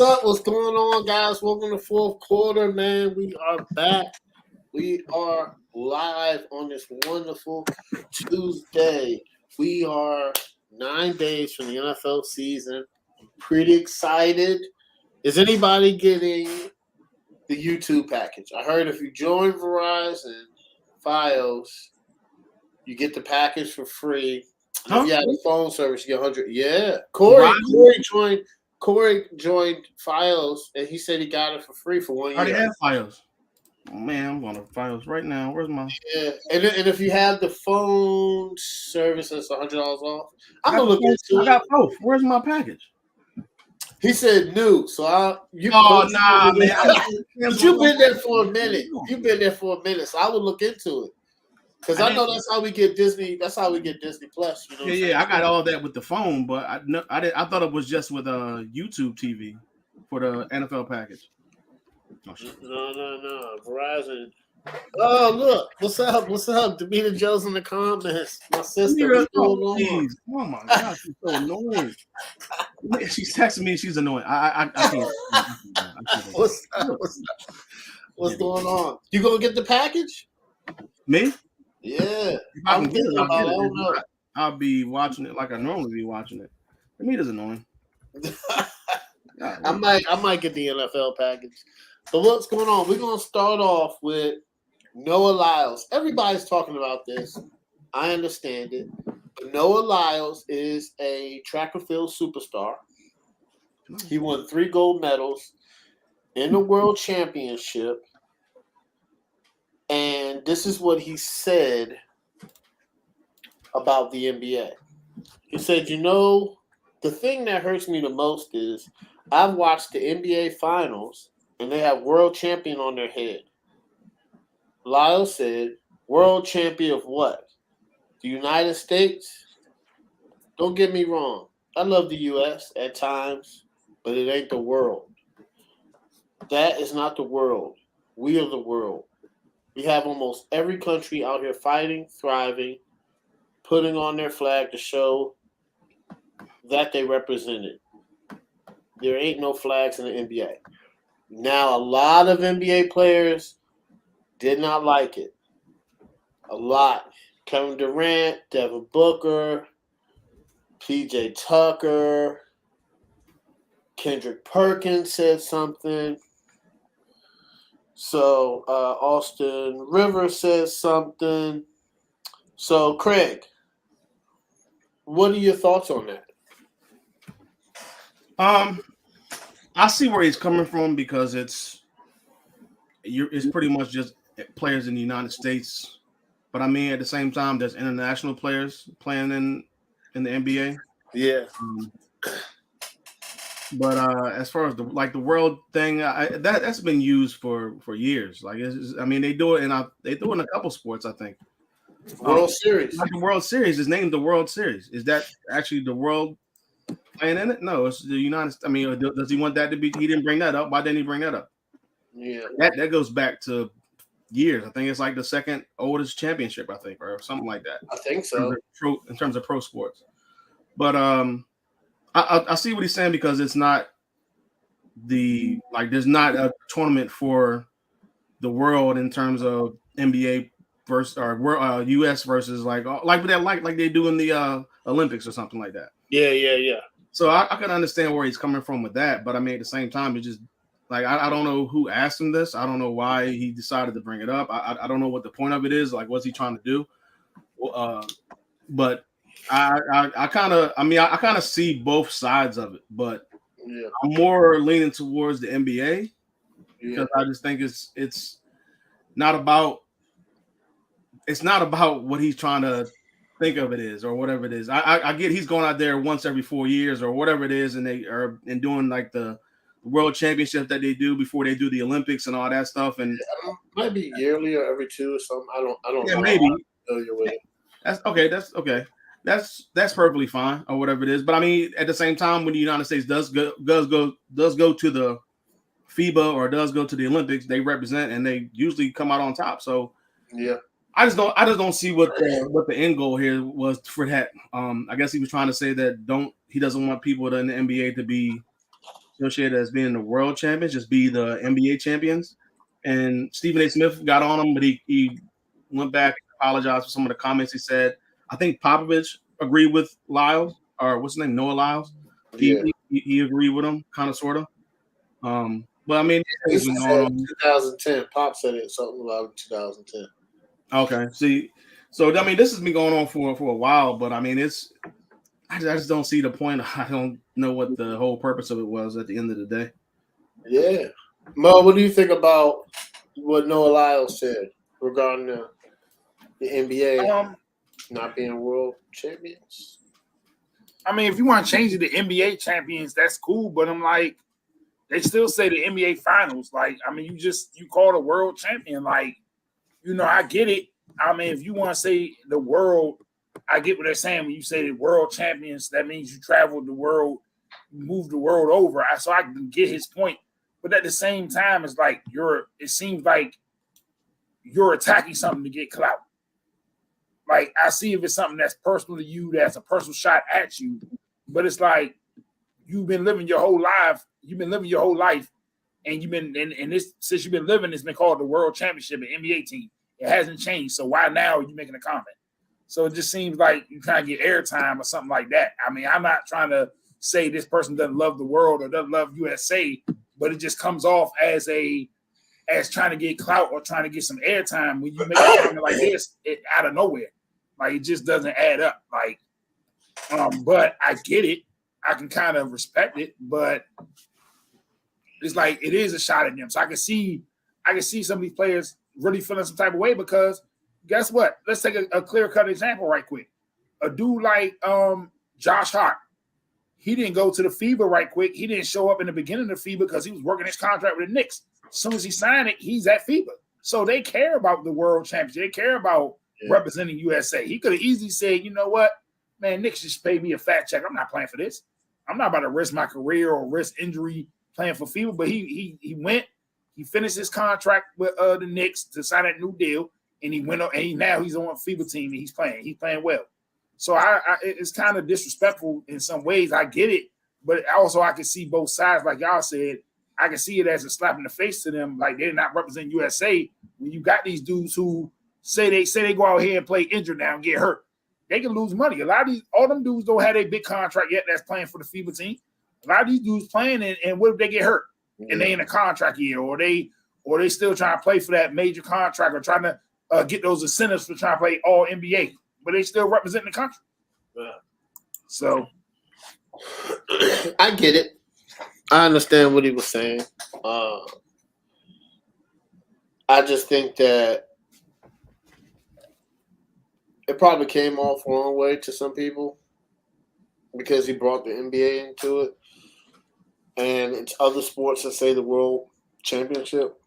up? What's going on, guys? Welcome to fourth quarter, man. We are back. We are live on this wonderful Tuesday. We are 9 days from the NFL season. Pretty excited. Is anybody getting the YouTube package? I heard if you join Verizon Fios, you get the package for free. If you have a phone service, you get 100. Yeah, Corey joined Fios, and he said he got it for free for 1 year. I already have Fios. Oh, man, I'm going to Fios right now. Where's my? Yeah, and if you have the phone service, it's $100 off. I'm gonna look into it. I got both. Where's my package? He said new, so man. But you've been there for a minute. You've been there for a minute, so I would look into it. Because I know that's how we get Disney. That's how we get Disney Plus. You know. Yeah. I got all that with the phone, but I thought it was just with YouTube TV for the NFL package. Oh, no. Verizon. Oh, look. What's up? Davina Joe's in the comments. My sister. Oh my God, she's so annoying. She's texting me. She's annoying. I can't. What's going on? You gonna get the package? Me? Yeah, I'll be watching it like I normally be watching it. To me, it's annoying. I might get the NFL package. But what's going on? We're gonna start off with Noah Lyles. Everybody's talking about this. I understand it. But Noah Lyles is a track and field superstar. He won 3 gold medals in the World Championship. And this is what he said about the NBA. He said, the thing that hurts me the most is I've watched the NBA Finals, and they have world champion on their head. Lyles said, world champion of what? The United States? Don't get me wrong. I love the U.S. at times, but it ain't the world. That is not the world. We are the world. We have almost every country out here fighting, thriving, putting on their flag to show that they represented. There ain't no flags in the NBA. Now, a lot of NBA players did not like it. A lot. Kevin Durant, Devin Booker, PJ Tucker, Kendrick Perkins said something. So Austin Rivers says something. So Craig, what are your thoughts on that? I see where he's coming from because it's pretty much just players in the United States. But I mean, at the same time, there's international players playing in the NBA. Yeah. But as far as the world thing, that's been used for years. Like they do it in a couple sports. I think World Series. Like the World Series is named the World Series. Is that actually the world playing in it? No, it's the United. I mean, does he want that to be? He didn't bring that up. Why didn't he bring that up? Yeah, that goes back to years. I think it's like the second oldest championship. I think, or something like that. I think so. In terms of pro sports, but I see what he's saying because it's not there's not a tournament for the world in terms of NBA versus or US versus like they do in the Olympics or something like that. Yeah. So I can understand where he's coming from with that, but I mean at the same time it just like I don't know who asked him this. I don't know why he decided to bring it up. I don't know what the point of it is. Like what's he trying to do? But I kind of see both sides of it, but yeah. I'm more leaning towards the NBA because I just think it's not about what he's trying to think of it is or whatever it is. I get he's going out there once every 4 years or whatever it is, and they are doing like the world championship that they do before they do the Olympics and all that stuff, and might be yearly or every 2 or something. I don't know. Maybe. With it. That's okay. That's perfectly fine or whatever it is. But I mean, at the same time, when the United States does go to the FIBA or does go to the Olympics, they represent and they usually come out on top. So yeah, I just don't see what the end goal here was for that. I guess he was trying to say that he doesn't want people in the NBA associated as being the world champions, just be the NBA champions. And Stephen A. Smith got on him, but he went back and apologized for some of the comments he said. I think Popovich agreed with Lyles, or what's his name, Noah Lyles. He agreed with him, kind of, sort of. But I mean, this is 2010. Pop said it something about 2010. Okay, see, so I mean, this has been going on for a while, but I mean, I just don't see the point. I don't know what the whole purpose of it was at the end of the day. Yeah, Mo, what do you think about what Noah Lyles said regarding the NBA not being world champions? I mean, if you want to change it to NBA champions, that's cool. But I'm like, they still say the NBA finals. Like, I mean, you call the world champion. Like, you know, I get it. I mean, if you want to say the world, I get what they're saying. When you say the world champions, that means you traveled the world, you moved the world over. So I can get his point. But at the same time, it's like it seems like you're attacking something to get clout. Like, I see if it's something that's personal to you, that's a personal shot at you, but it's like you've been living your whole life. You've been living your whole life, and you've been and this since you've been living, it's been called the World Championship, an NBA team. It hasn't changed. So why now are you making a comment? So it just seems like you're trying to get airtime or something like that. I mean, I'm not trying to say this person doesn't love the world or doesn't love USA, but it just comes off as trying to get clout or trying to get some airtime when you make a comment like this out of nowhere. Like, it just doesn't add up. Like, but I get it. I can kind of respect it, but it's like it is a shot at them. So I can see some of these players really feeling some type of way because guess what? Let's take a clear-cut example right quick. A dude like Josh Hart, he didn't go to the FIBA right quick. He didn't show up in the beginning of the FIBA because he was working his contract with the Knicks. As soon as he signed it, he's at FIBA. So they care about the world championship. They care about representing USA. He could have easily said, you know what, man, Knicks just paid me a fat check. I'm not playing for this. I'm not about to risk my career or risk injury playing for FIBA. But he went, he finished his contract with the Knicks to sign that new deal, and he went up, and now he's on a FIBA team and he's playing well. So it's kind of disrespectful in some ways. I get it, but also I can see both sides. Like y'all said, I can see it as a slap in the face to them. Like, they're not representing USA when you got these dudes who say they go out here and play injured now and get hurt. They can lose money. A lot of all them dudes don't have a big contract yet that's playing for the FIBA team. A lot of these dudes playing, and what if they get hurt and they in a contract year, or they still trying to play for that major contract or trying to get those incentives for trying to play all NBA, but they still representing the country. Yeah. So I get it. I understand what he was saying. I just think that it probably came off wrong way to some people because he brought the NBA into it. And it's other sports that say the world championship.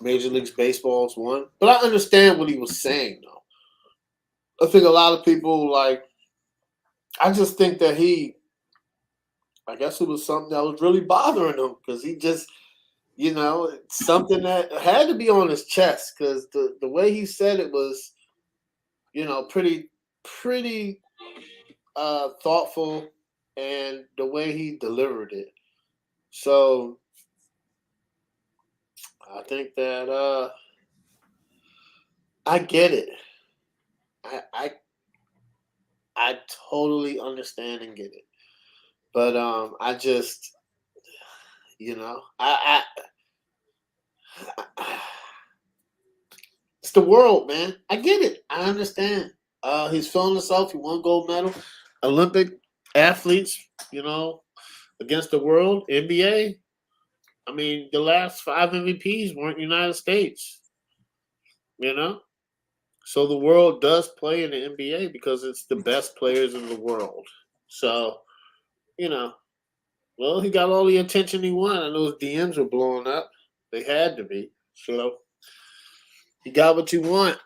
Major League Baseball's one. But I understand what he was saying, though. I think a lot of people, I just think that I guess it was something that was really bothering him because he just, it's something that had to be on his chest because the way he said it was, pretty thoughtful, and the way he delivered it. So I think that I get it. I totally understand and get it. But I just, I it's the world, man. I get it. I understand. He's feeling himself. He won gold medal. Olympic athletes, against the world. NBA. I mean, the last 5 MVPs weren't United States. So the world does play in the NBA because it's the best players in the world. So, well, he got all the attention he wanted. I know his DMs were blowing up. They had to be. So you got what you want.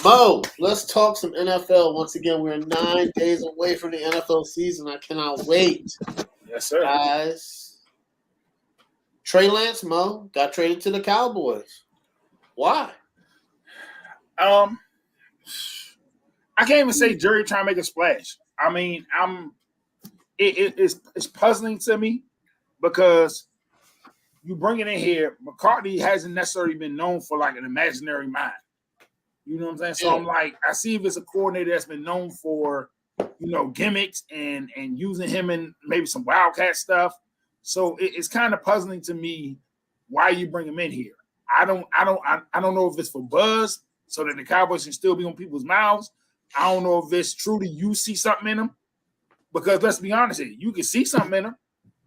Mo, let's talk some NFL. Once again, we're 9 days away from the NFL season. I cannot wait. Yes, sir. Guys, Trey Lance, Mo, got traded to the Cowboys. Why? I can't even say Jerry trying to make a splash. I mean, it's puzzling to me because you bring it in here. McCarthy hasn't necessarily been known for like an imaginary mind. You know what I'm saying? So I'm like, I see if it's a coordinator that's been known for, gimmicks and using him in maybe some wildcat stuff. So it's kind of puzzling to me why you bring him in here. I don't know if it's for buzz so that the Cowboys can still be on people's mouths. I don't know if it's truly you see something in him, because let's be honest here, you can see something in him,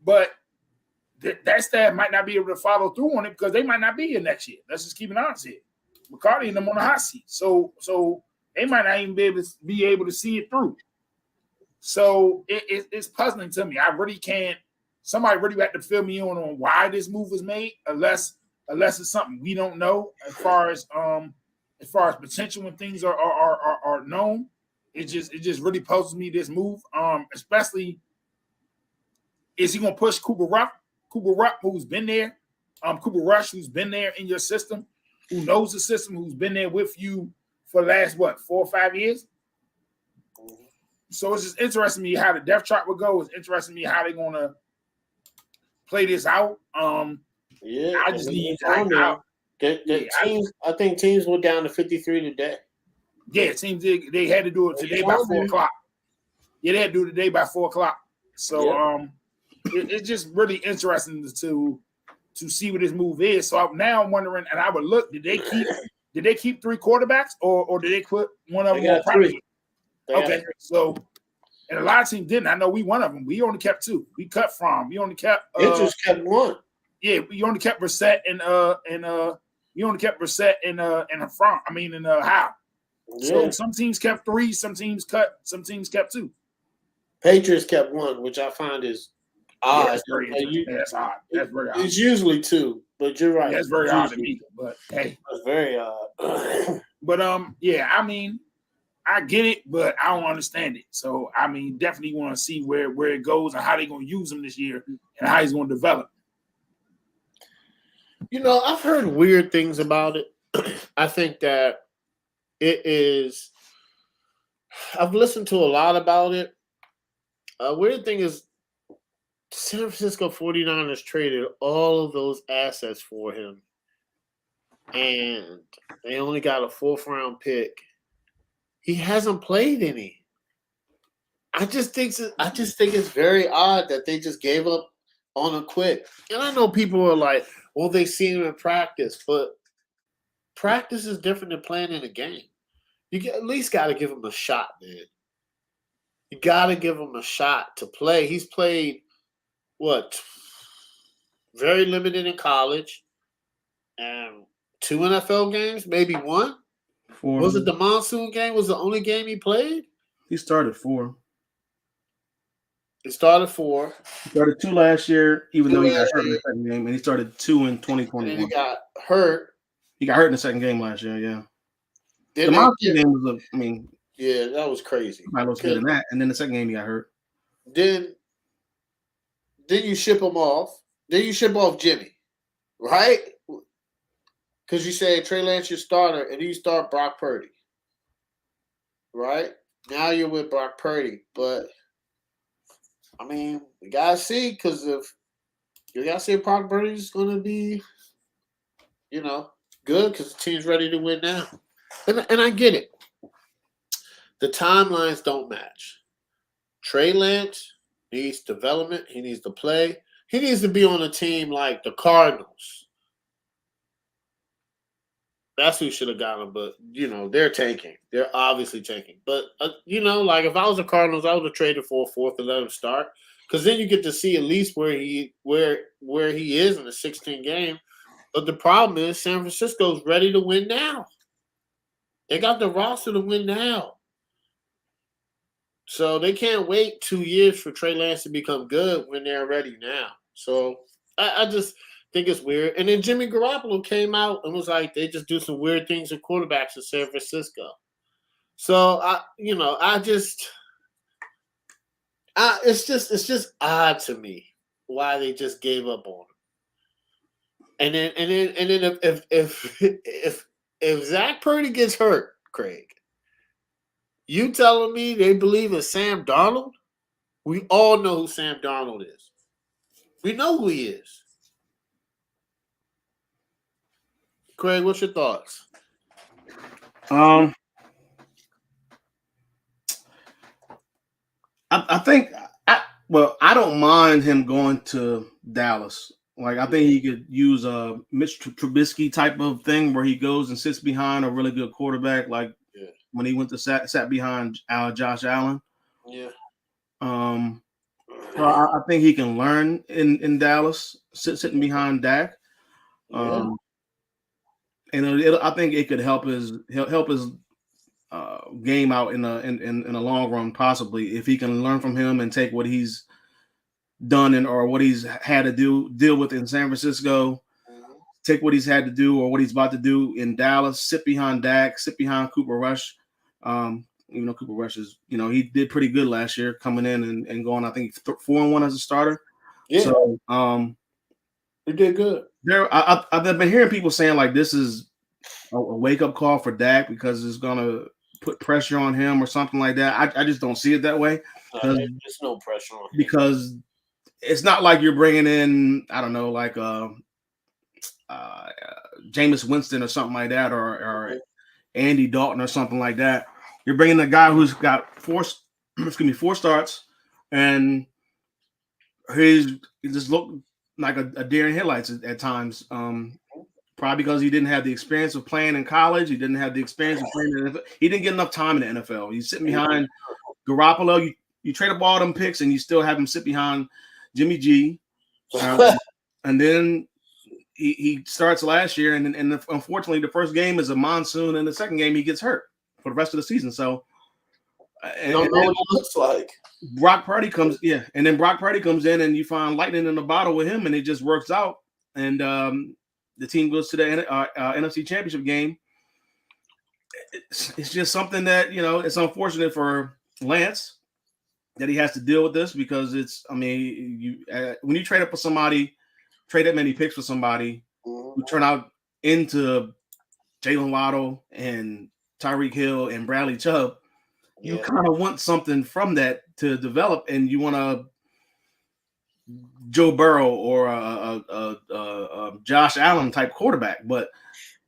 but that staff might not be able to follow through on it because they might not be here next year. Let's just keep it honest here. McCarthy and them on the hot seat, so they might not even be able to see it through. So it's puzzling to me. I really can't. Somebody really had to fill me in on why this move was made, unless it's something we don't know as far as potential when things are known. It just really puzzles me, this move. Especially, is he gonna push Cooper Rush, who's been there, Cooper Rush, who's been there in your system, who knows the system, who's been there with you for the last 4 or 5 years. So it's just interesting to me how the depth chart would go. It's interesting to me how they're gonna play this out. I just need teams. I think teams went down to 53 today. Yeah, teams they had to do it today by 4 o'clock. Yeah, they had to do it today by 4 o'clock. So it's just really interesting to see what this move is. So now I'm wondering, and I would look, did they keep 3 quarterbacks or did they put one of them on private? Okay, so and a lot of teams didn't. I know we one of them. We only kept 2. We only kept it just kept 1. Yeah, we only kept Brissett and we only kept Brissett and Howe. Yeah. So some teams kept 3, some teams kept 2. Patriots kept 1, which I find is odd. Yeah, that's odd. That's very odd. It's usually 2, but you're right. That's very odd to me. But hey, that's very odd. But I get it, but I don't understand it. So definitely want to see where it goes and how they're going to use him this year and how he's going to develop. I've heard weird things about it. I think that it is. I've listened to a lot about it. Weird thing is, San Francisco 49ers traded all of those assets for him, and they only got a 4th round pick. He hasn't played any. I just think it's very odd that they just gave up on him quick. And I know people are like, well, they see him in practice, but practice is different than playing in a game. You at least got to give him a shot, man. You got to give him a shot to play. He's played, very limited in college, and 2 NFL games, maybe 1. 4. Was it the monsoon game? Was the only game he played? He started 4. He started 4. He started 2 last year, even though he got hurt in the second game, and he started 2 in 2021. And he got hurt. He got hurt in the second game last year, yeah. The monsoon game was yeah, that was crazy. I was good in that, and then the second game he got hurt. Then you ship him off. Then you ship off Jimmy, right? Because you say Trey Lance your starter, and you start Brock Purdy, right? Now you're with Brock Purdy, but we gotta see, because if you gotta see if Brock Purdy's gonna be, good, because the team's ready to win now, and I get it. The timelines don't match. Trey Lance needs development. He needs to play. He needs to be on a team like the Cardinals. That's who should have got him, but they're tanking. They're obviously tanking. But like if I was the Cardinals, I would have traded for a 4th and let him start, because then you get to see at least where he is in the 16 game. But the problem is San Francisco's ready to win now. They got the roster to win now, so they can't wait 2 years for Trey Lance to become good when they're ready now. So I just think it's weird. And then Jimmy Garoppolo came out and was like, they just do some weird things with quarterbacks in San Francisco. So it's just odd to me why they just gave up on him. And then if Zach Purdy gets hurt, Craig, you telling me they believe in Sam Darnold We all know who Sam Darnold is. We know who he is. Craig, what's your thoughts? I think I don't mind him going to Dallas. Like I think he could use a Mitch Trubisky type of thing where he goes and sits behind a really good quarterback, like when he went to sat behind Josh Allen. Yeah. So I think he can learn in Dallas, sitting behind Dak. And I think it could help his game out in the long run, possibly if he can learn from him and take what he's done or what he's had to deal with in San Francisco, take what he's had to do or what he's about to do in Dallas, sit behind Dak, sit behind Cooper Rush. Cooper Rush is, he did pretty good last year coming in and going, I think 4-1 as a starter. Yeah. So he did good. I've been hearing people saying like this is a wake up call for Dak because it's gonna put pressure on him or something like that. I just don't see it that way. There's no pressure on him. Because it's not like you're bringing in, I don't know, like Jameis Winston or something like that, or Andy Dalton or something like that. You're bringing a guy who's got four starts, and he just looked like a deer in headlights at times. Probably because he didn't have the experience of playing in college. He didn't have the experience of playing in the NFL. He didn't get enough time in the NFL. He's sitting behind Garoppolo. You trade up all them picks, and you still have him sit behind Jimmy G. And then he starts last year, and unfortunately, the first game is a monsoon, and the second game he gets hurt for the rest of the season. So, don't know what it looks like. Brock Purdy comes in, and you find lightning in the bottle with him, and it just works out. And the team goes to the NFC Championship game. It's just something that, it's unfortunate for Lance that he has to deal with this because when you trade up for somebody, trade that many picks for somebody who turn out into Jalen Waddle and Tyreek Hill and Bradley Chubb, you kind of want something from that to develop, and you want a Joe Burrow or a Josh Allen type quarterback, but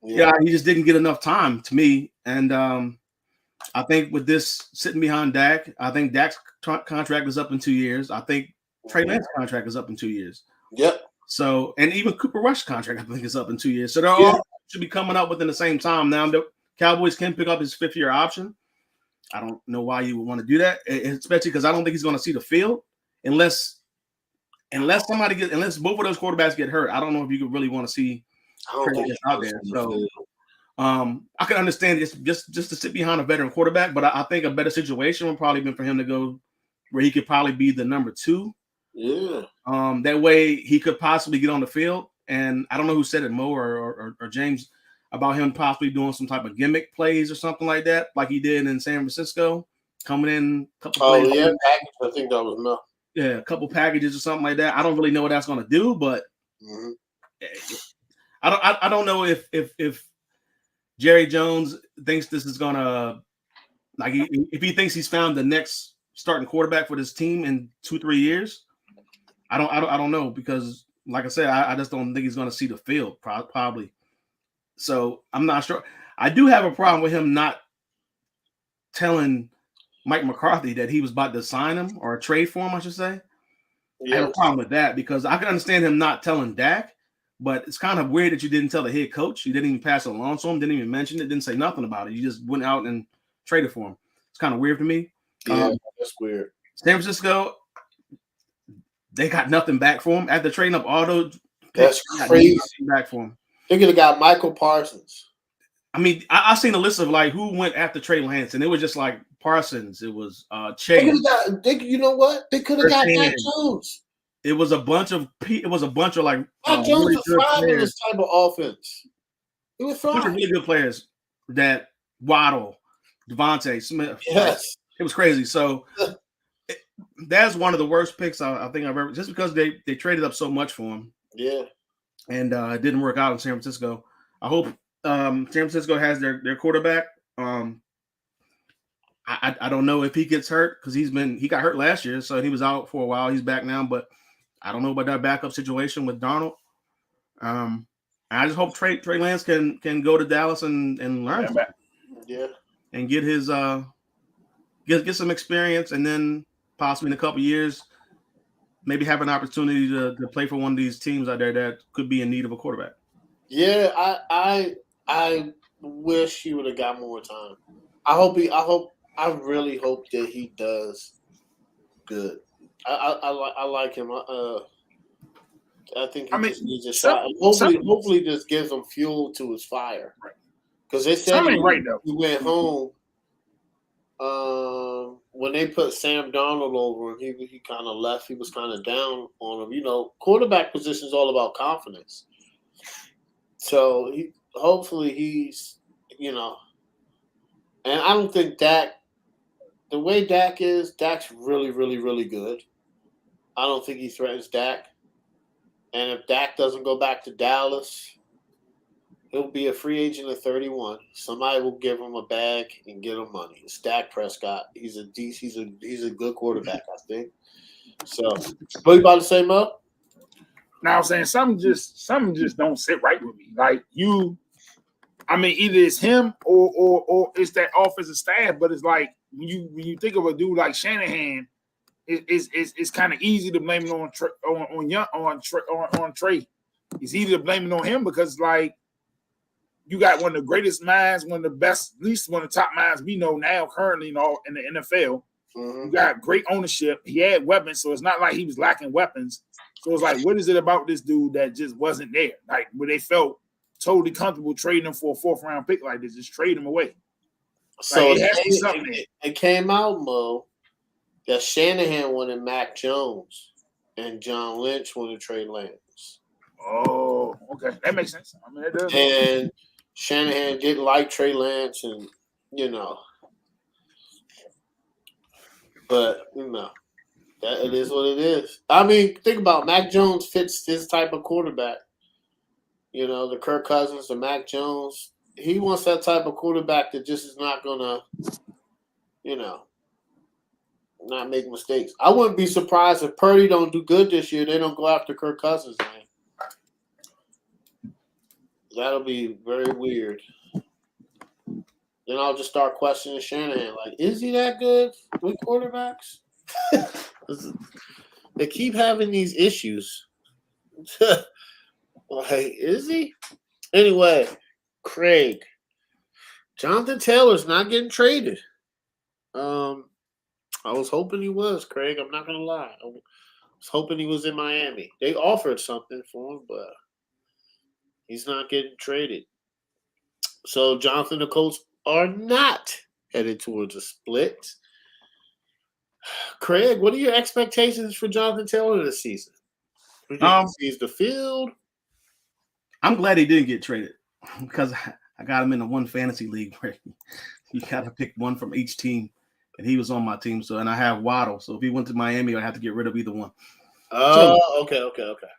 he just didn't get enough time to me. And I think with this sitting behind Dak, I think Dak's contract is up in 2 years. I think Trey Lance's contract is up in 2 years. Yep. So, and even Cooper Rush's contract, I think, is up in 2 years. So they're all should be coming up within the same time. Now the Cowboys can pick up his 5th-year option. I don't know why you would want to do that, especially because I don't think he's going to see the field unless both of those quarterbacks get hurt. I don't know if you could really want to see out there. So I can understand just to sit behind a veteran quarterback, but I think a better situation would probably been for him to go where he could probably be the number 2. Yeah. That way he could possibly get on the field. And I don't know who said it, Mo or James, about him possibly doing some type of gimmick plays or something like that, like he did in San Francisco, coming in a couple plays. Oh, yeah, I think that was Mo. Yeah, a couple packages or something like that. I don't really know what that's going to do, but I don't know if Jerry Jones thinks this is going to, like, if he thinks he's found the next starting quarterback for this team in 2-3 years. I don't know, because like I said, I just don't think he's going to see the field probably. So I'm not sure. I do have a problem with him not telling Mike McCarthy that he was about to sign him or trade for him, I should say. Yeah. I have a problem with that because I can understand him not telling Dak, but it's kind of weird that you didn't tell the head coach. You didn't even pass it along to him, didn't even mention it, didn't say nothing about it. You just went out and traded for him. It's kind of weird to me. Yeah, that's weird. San Francisco, they got nothing back for him after trading up all those picks. That's crazy. Back for him. They could have got Michael Parsons. I mean, I seen a list of like who went after Trey Lance, and it was just like Parsons. It was Chase. You know what? They could have got Mac Jones. It was a bunch of like Mac Jones was fine in this type of offense. It was fine. A bunch of really good players. That Waddle, Devontae Smith. Yes, it was crazy. So that's one of the worst picks I think I've ever. Just because they traded up so much for him. Yeah, and it didn't work out in San Francisco. I hope San Francisco has their quarterback. I don't know if he gets hurt because he got hurt last year, so he was out for a while. He's back now, but I don't know about that backup situation with Darnold. I just hope Trey Lance can go to Dallas and learn, and get his get some experience, and then possibly in a couple years, maybe have an opportunity to play for one of these teams out there that could be in need of a quarterback. Yeah, I wish he would have got more time. I really hope that he does good. I like him. I think he just needs a shot. Hopefully, this gives him fuel to his fire. Because they said he went home. When they put Sam Darnold over him, he kind of left. He was kind of down on him. You know, quarterback position is all about confidence. So hopefully he's, you know, and I don't think Dak, the way Dak is, Dak's really, really, really good. I don't think he threatens Dak. And if Dak doesn't go back to Dallas, he'll be a free agent at 31. Somebody will give him a bag and get him money. It's Dak Prescott. He's a good quarterback, I think. So, what you about to say, Mo? Now I'm saying something just don't sit right with me. Like either it's him or it's that offensive staff. But it's like when you think of a dude like Shanahan, it's kind of easy to blame it on Trey. It's easy to blame it on him because like you got one of the greatest minds, one of the best, at least one of the top minds we know now currently in the NFL. Mm-hmm. You got great ownership. He had weapons, so it's not like he was lacking weapons. So it's like, what is it about this dude that just wasn't there? Like, where they felt totally comfortable trading him for a 4th round pick like this, just trade him away. So it came out, Mo, that Shanahan wanted Mac Jones and John Lynch wanted Trey Lance. Oh, okay. That makes sense. I mean, that does. And Shanahan didn't like Trey Lance, and, you know. But, you know. That it is what it is. I mean, think about it. Mac Jones fits this type of quarterback. You know, the Kirk Cousins, the Mac Jones. He wants that type of quarterback that just is not gonna, you know, not make mistakes. I wouldn't be surprised if Purdy don't do good this year. They don't go after Kirk Cousins, man. That'll be very weird. Then I'll just start questioning Shanahan. Like, is he that good with quarterbacks? They keep having these issues. Like, is he? Anyway, Craig. Jonathan Taylor's not getting traded. I was hoping he was, Craig. I'm not gonna lie. I was hoping he was in Miami. They offered something for him, but he's not getting traded. So Jonathan and the Colts are not headed towards a split. Craig, what are your expectations for Jonathan Taylor this season? Sees the field. I'm glad he didn't get traded because I got him in a one fantasy league where you got to pick one from each team, and he was on my team. So, and I have Waddle. So if he went to Miami, I'd have to get rid of either one. Oh, okay.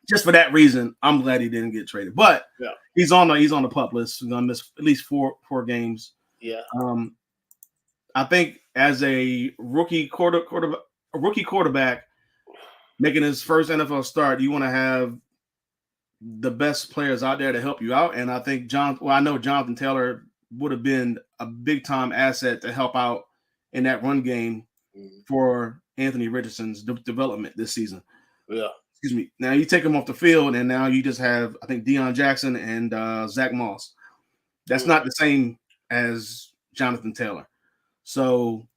Just for that reason, I'm glad he didn't get traded. But yeah, he's on the pup list. He's gonna miss at least four games. Yeah. I think as a rookie quarterback making his first NFL start, you want to have the best players out there to help you out. And I think I know Jonathan Taylor would have been a big time asset to help out in that run game for Anthony Richardson's development this season. Yeah. Excuse me. Now you take him off the field, and now you just have, I think, Deion Jackson and Zach Moss. That's not the same as Jonathan Taylor. So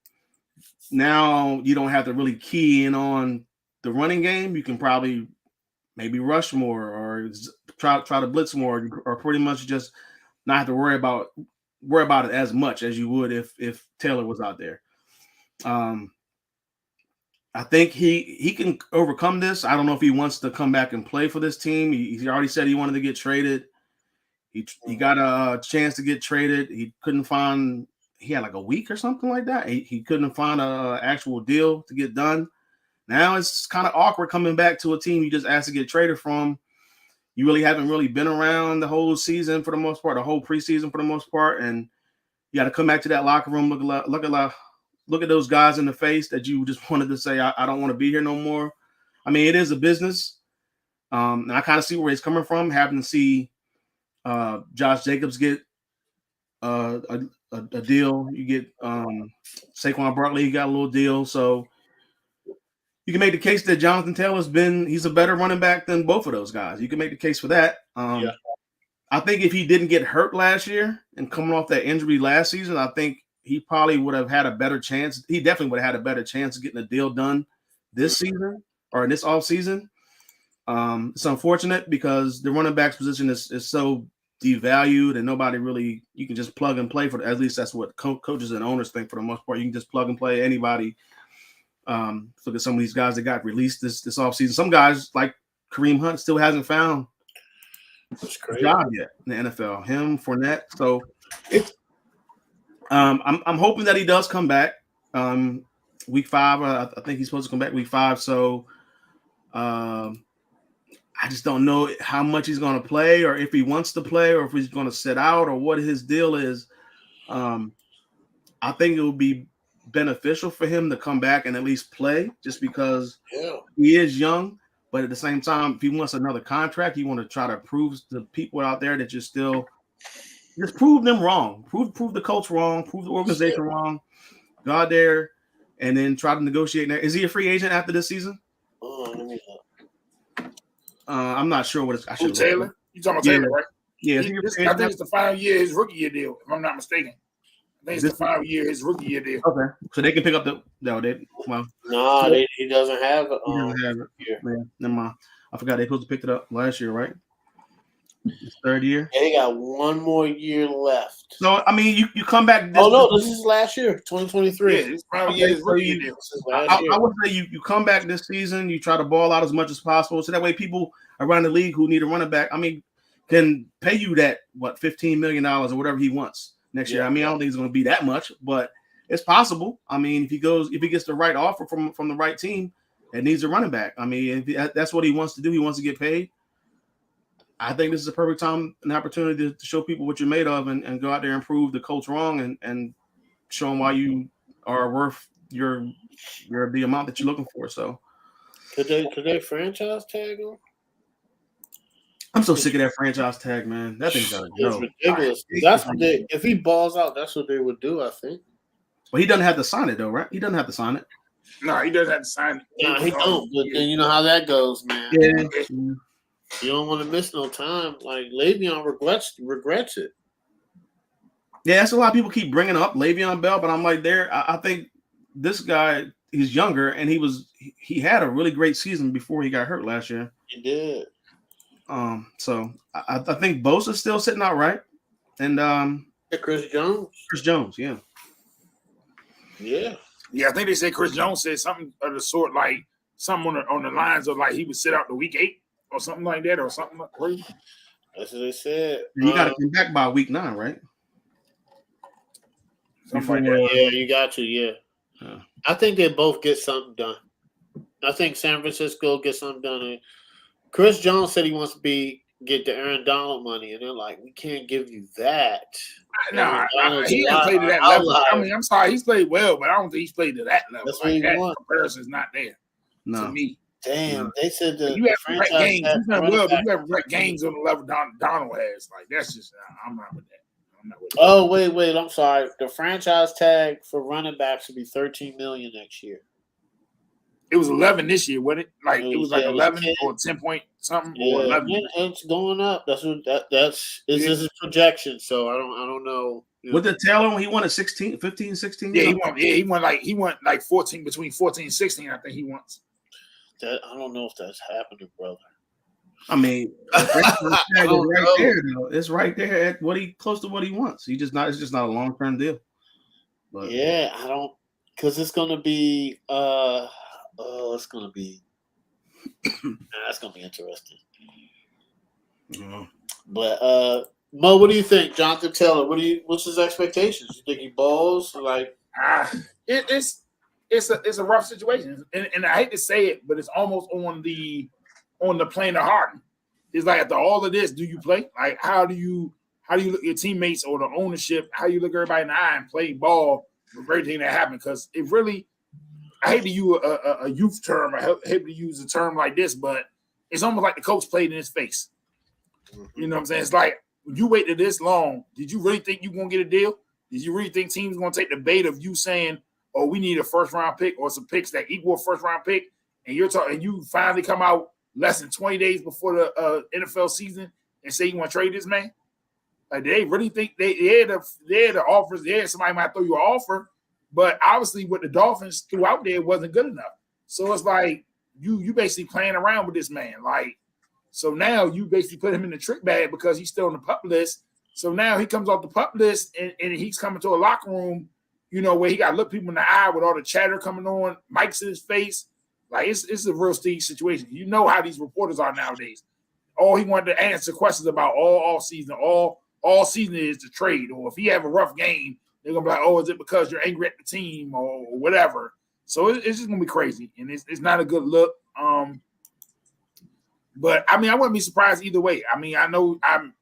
now you don't have to really key in on the running game. You can probably maybe rush more or try to blitz more, or pretty much just not have to worry about it as much as you would if Taylor was out there. I think he can overcome this. I don't know if he wants to come back and play for this team. He already said he wanted to get traded. He got a chance to get traded. He couldn't find. He had like a week or something like that. He couldn't find an actual deal to get done. Now it's kind of awkward coming back to a team you just asked to get traded from. You really haven't really been around the whole season for the most part, the whole preseason for the most part, and you got to come back to that locker room looking like look at those guys in the face that you just wanted to say, I don't want to be here no more. I mean, it is a business. And I kind of see where he's coming from, having to see Josh Jacobs get a deal. You get Saquon Barkley, he got a little deal. So you can make the case that Jonathan Taylor's he's a better running back than both of those guys. You can make the case for that. I think if he didn't get hurt last year and coming off that injury last season, I think he probably would have had a better chance. He definitely would have had a better chance of getting a deal done this season or this offseason. It's unfortunate because the running backs position is so devalued and nobody really, you can just plug and play for, at least that's what coaches and owners think for the most part. You can just plug and play anybody. Look at some of these guys that got released this offseason. Some guys like Kareem Hunt still hasn't found a job yet in the NFL. Him, Fournette. So it's I'm hoping that he does come back. Week 5. I think he's supposed to come back week 5. So I just don't know how much he's going to play, or if he wants to play, or if he's going to sit out, or what his deal is. I think it would be beneficial for him to come back and at least play, just because he is young. But at the same time, if he wants another contract, you want to try to prove to people out there that you're still just prove them wrong, prove the coach wrong, prove the organization wrong. Go out there and then try to negotiate. Is he a free agent after this season? I'm not sure what it's. I should. Taylor? You talking about Taylor, right? Yeah, I think it's the 5-year his rookie year deal, if I'm not mistaken. I think it's the 5-year his rookie year deal. Okay, so they can pick up he doesn't have it. He doesn't have it. Yeah, never mind. I forgot they supposed to pick it up last year, right? His 3rd year. Yeah, they got 1 more year left. So I mean, you come back. This is last year, 2023. Yeah, it's 5 years rookie deal. I would say you come back this season. You try to ball out as much as possible, so that way people around the league who need a running back, I mean, can pay you that $15 million or whatever he wants next year. I mean, I don't think it's going to be that much, but it's possible. I mean, if he gets the right offer from the right team that needs a running back, I mean, if that's what he wants to do, he wants to get paid. I think this is a perfect time and opportunity to show people what you're made of and go out there and prove the coach wrong and show them why you are worth the amount that you're looking for. So could they franchise tag him? I'm so sick of that franchise tag, man. That thing's gotta go. It's ridiculous. If he balls out, that's what they would do, I think. But he doesn't have to sign it though, right? He doesn't have to sign it. No, he doesn't have to sign it. No, he don't. But then you know how that goes, man. Yeah. You don't want to miss no time. Like Le'Veon regrets it. Yeah, that's a lot of people keep bringing up Le'Veon Bell, but I'm like, I think this guy, he's younger, and he had a really great season before he got hurt last year. He did. So I think Bosa's still sitting out, right? And Chris Jones, yeah. Yeah, I think they said Chris Jones said something of the sort, like something on the lines of like he would sit out the week 8 or something like that, or something like crazy. That's what they said. You got to come back by week 9, right? Something like that. Yeah, you got to. Yeah. I think they both get something done. I think San Francisco gets something done. And Chris Jones said he wants to get the Aaron Donald money, and they're like, we can't give you that. No, he didn't play to that level. I mean, I'm sorry, he's played well, but I don't think he's played to that level. That's what he wants. Comparison's not there. No. To me. Damn, they said the you have franchise games. He's done well, but you have wrecked games on the level Donald has. Like that's just I'm not with that. Oh wait, I'm sorry. The franchise tag for running backs would be $13 million next year. It was 11 this year, wasn't it? Like it was like 11 or 10 point something or 11. It's going up. That's his projection. So I don't know. With the Taylor when he won at 15, 16? Yeah, he won like 14 between 14 and 16. I think he wants. I don't know if that's happening, brother. I mean, it's right there at close to what he wants. It's just not a long-term deal. But, yeah, I don't, because it's gonna be it's gonna be that's gonna be interesting. Mm-hmm. But Mo, what do you think, Jonathan Taylor? What's his expectations? You think he balls? Like it's a rough situation, and I hate to say it, but it's almost on the plane of Harden. It's like after all of this, do you play? Like how do you look at your teammates or the ownership? How you look everybody in the eye and play ball with everything that happened, because it really, I hate to use a youth term. I hate to use a term like this, but it's almost like the coach played in his face. You know what I'm saying? It's like, you waited this long. Did you really think you're going to get a deal? Did you really think teams going to take the bait of you saying, oh, we need a first-round pick or some picks that equal a first-round pick, and you finally come out less than 20 days before the NFL season and say you want to trade this man? Like, they really think they had the offers. They had somebody might throw you an offer, but obviously what the Dolphins threw out there wasn't good enough. So it's like you basically playing around with this man. Like, so now you basically put him in the trick bag because he's still on the pup list. So now he comes off the pup list and he's coming to a locker room, you know, where he got to look people in the eye with all the chatter coming on, mics in his face. Like, it's a real Steve situation. You know how these reporters are nowadays. All he wanted to answer questions about all season, all season is the trade. Or if he have a rough game, they're going to be like, oh, is it because you're angry at the team or whatever? So it's just going to be crazy. And it's not a good look. But, I mean, I wouldn't be surprised either way. I mean, I know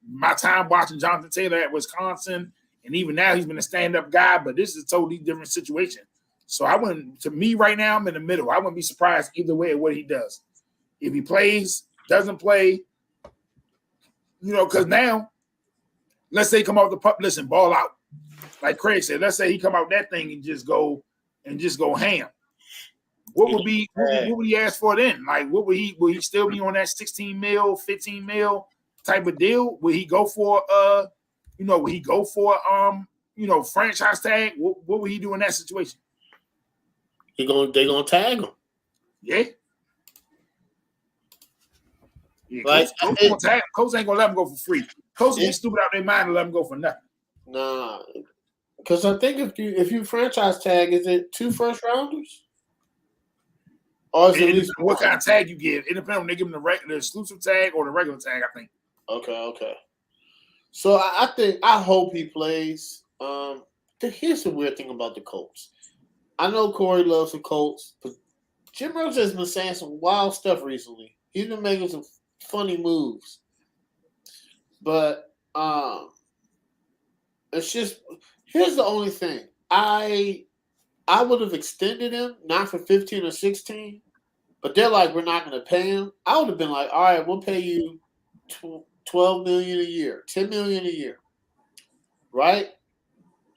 my time watching Jonathan Taylor at Wisconsin, and even now he's been a stand-up guy, but this is a totally different situation. So to me right now, I'm in the middle. I wouldn't be surprised either way at what he does. If he plays, doesn't play, you know, because now, let's say he come off the pup list and ball out. Like Craig said, let's say he come out that thing and just go ham. What would he ask for then? Like, will he still be on that 16 mil, 15 mil type of deal? Will he go for franchise tag? What would he do in that situation? They gonna tag him. Yeah. Like, Coach ain't gonna let him go for free. Coach will be stupid out their mind and let him go for nothing. Nah, because I think if you franchise tag, is it 2 first rounders? Or is it at least what kind of tag you give? It depends on they give him the exclusive tag or the regular tag, I think. Okay. So I hope he plays. Here's the weird thing about the Colts. I know Corey loves the Colts, but Jim Rose has been saying some wild stuff recently. He's been making some funny moves. But it's just, here's the only thing. I would have extended him, not for 15 or 16, but they're like, we're not going to pay him. I would have been like, all right, we'll pay you $12 million a year, $10 million a year, right?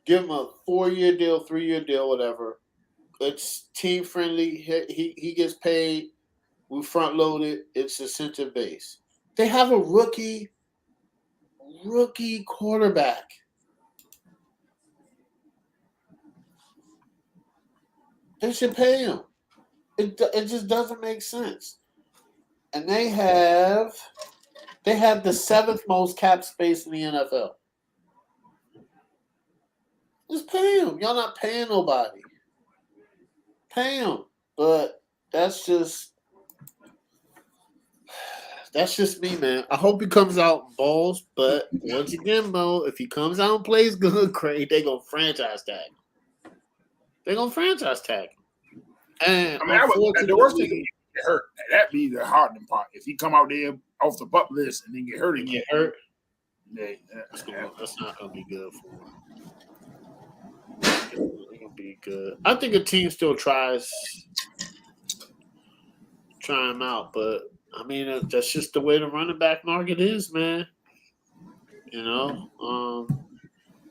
Give him a 4-year deal, 3-year deal, whatever. It's team friendly. He gets paid. We front load it. It's incentive based. They have a rookie quarterback. They should pay him. It just doesn't make sense. And they have the 7th most cap space in the NFL. Just pay him. Y'all not paying nobody. Pay him. But that's just me, man. I hope he comes out balls, but once again, Mo, if he comes out and plays good, Craig, they're going to franchise tag. They're going to franchise tag. And I mean, the worst thing is get hurt. That'd be the hardening part. If he come out there off the pup list and then get hurt again. That's not going to be good for him. It's going to be good. I think a team still try him out, but I mean, that's just the way the running back market is, man. You know,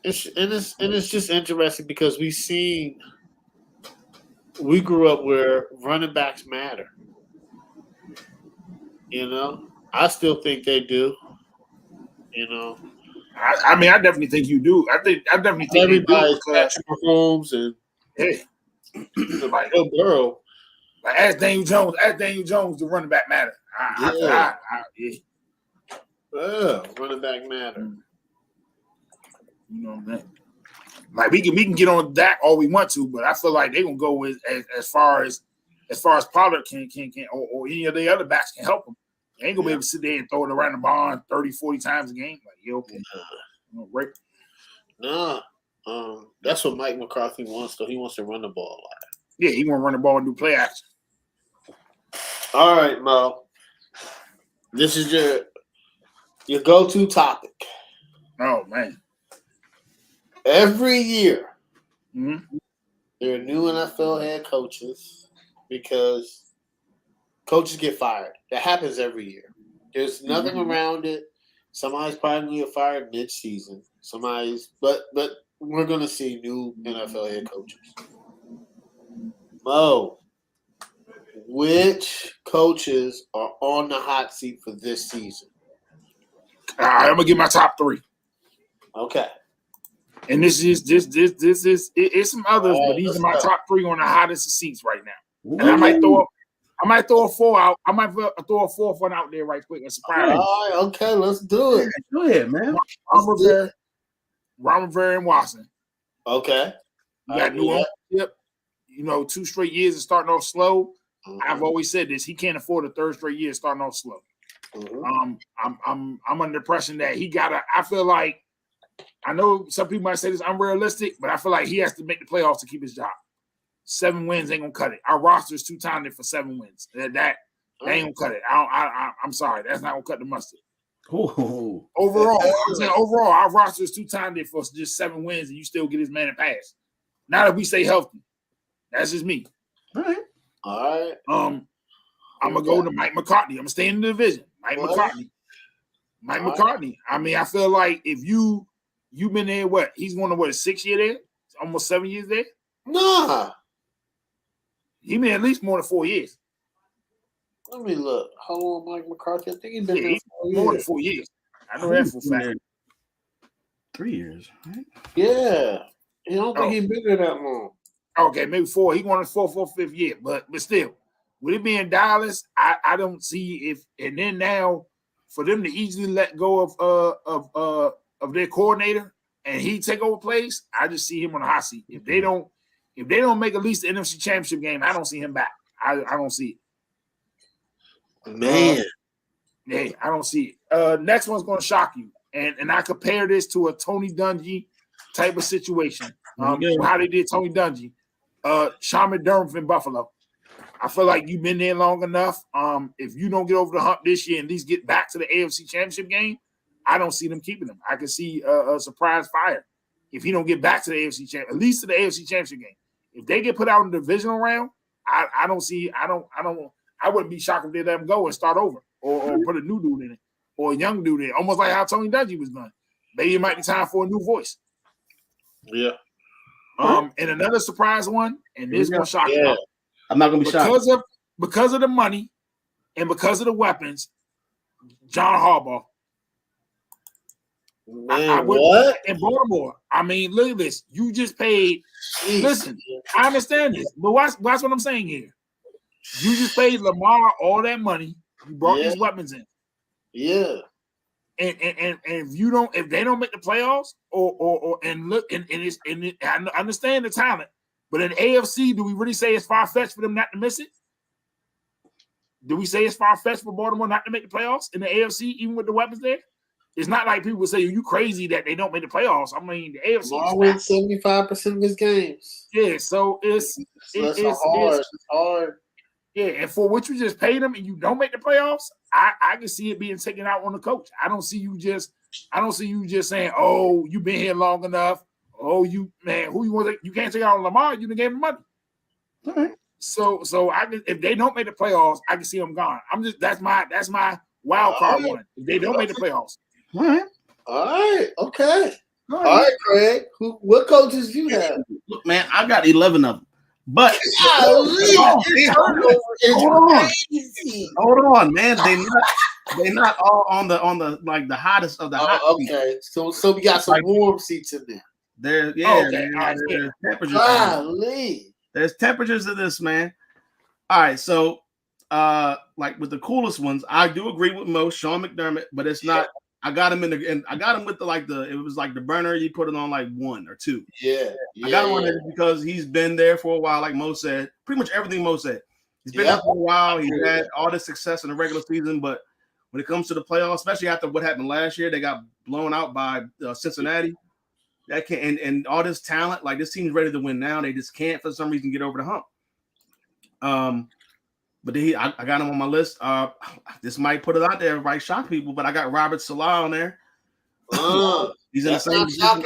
it's just interesting because we grew up where running backs matter. You know, I still think they do. You know, I mean, I definitely think you do. I definitely think everybody's Patrick Mahomes and like Joe Burrow. Like ask Daniel Jones, the running back matter. Running back matter. You know what I mean? Like we can get on Dak all we want to, but I feel like they're gonna go with as far as Pollard can or any of the other backs can help them. They ain't gonna be able to sit there and throw it around the barn 30, 40 times a game. Like, right? Nah. That's what Mike McCarthy wants, though. He wants to run the ball a lot. Yeah, he want to run the ball and do play action. All right, Mo. This is your go-to topic. Oh, man. Every year, There are new NFL head coaches because coaches get fired. That happens every year. There's nothing around it. Somebody's probably going to get fired mid-season. But we're going to see new NFL head coaches. Mo, which coaches are on the hot seat for this season? All right, I'm gonna give my top 3. Okay. And this is it's some others, but these are my top 3 on the hottest seats right now. And I might throw a 4 out. I might throw a 4th one out there right quick. A surprise. All right, okay, let's do it. Go ahead, man. Ron Rivera and Watson. Okay. You got new ownership. 2 straight years of starting off slow. I've always said this. He can't afford a 3rd straight year starting off slow. I'm under the impression that he gotta. I feel like, I know some people might say this unrealistic, but I feel like he has to make the playoffs to keep his job. 7 wins ain't gonna cut it. Our roster is too talented for 7 wins. That ain't gonna cut it. I'm sorry, that's not gonna cut the mustard. Ooh. Overall, our roster is too talented for just 7 wins, and you still get his man a pass. Now that we stay healthy, that's just me. All right. I'm gonna go to Mike McCartney. I'm gonna stay in the division. Mike McCartney. I mean, I feel like if you've been there, he's going to 6 years there, almost 7 years there. Nah, he been at least more than 4 years. Let me look. How long, Mike McCarthy? I think he's been there more than 4 years. I know that for a fact. 3 years, right? Yeah, I don't think he's been there that long. Okay, maybe 4. He going to 4th or 5th year, but still, with it being Dallas, I don't see if. And then now, for them to easily let go of their coordinator and he take over place, I just see him on the hot seat. If they don't make at least the NFC Championship game, I don't see him back. I don't see it. Man, yeah, I don't see it. Next one's going to shock you, and I compare this to a Tony Dungy type of situation. How they did Tony Dungy, Sean McDermott in Buffalo. I feel like you've been there long enough. If you don't get over the hump this year and at least get back to the AFC Championship game, I don't see them keeping him. I can see a surprise fire if he don't get back to the AFC Championship, at least to the AFC Championship game. If they get put out in the divisional round, I wouldn't be shocked if they let him go and start over or put a new dude in it or a young dude in it, almost like how Tony Dungy was done. Maybe it might be time for a new voice. Yeah. And another surprise one, and this is gonna shock you. I'm not gonna be shocked because of the money and because of the weapons. John Harbaugh. Man, what? In Baltimore. I mean, look at this. You just paid. Listen, I understand this, but watch what I'm saying here. You just paid Lamar all that money. You brought these weapons in. Yeah. And if they don't make the playoffs, I understand the talent, but in the AFC, do we really say it's far-fetched for them not to miss it? Do we say it's far-fetched for Baltimore not to make the playoffs in the AFC, even with the weapons there? It's not like people say, you crazy that they don't make the playoffs. I mean, the AFC Lamar wins 75% of his games. Yeah, so it's hard. Yeah, and for what you just paid them and you don't make the playoffs, I can see it being taken out on the coach. I don't see you just saying, "Oh, you've been here long enough." Oh, you want? You can't take out on Lamar. You done gave him money. All right. So if they don't make the playoffs, I can see them gone. That's my wild card one. If they don't make the playoffs. All right. Okay. All right, Craig. What coaches do you have? Look, man, I got 11 of them. But hold on, man. They're not all on the like the hottest of the hot. Okay, so we got some warm seats in there. There's temperatures of this, man. All right, so like with the coolest ones, I do agree with Mo, Sean McDermott, but it's not. I got him I got him with it was like the burner. You put it on like 1 or 2. Yeah. I got him on it because he's been there for a while, like Mo said. Pretty much everything Mo said. He's been there for a while. He's had all this success in the regular season, but when it comes to the playoffs, especially after what happened last year, they got blown out by Cincinnati. That can and all this talent, like this team's ready to win now. They just can't for some reason get over the hump. But I got him on my list. This might put it out there, right? Shock people, but I got Robert Salah on there. He's in the same position.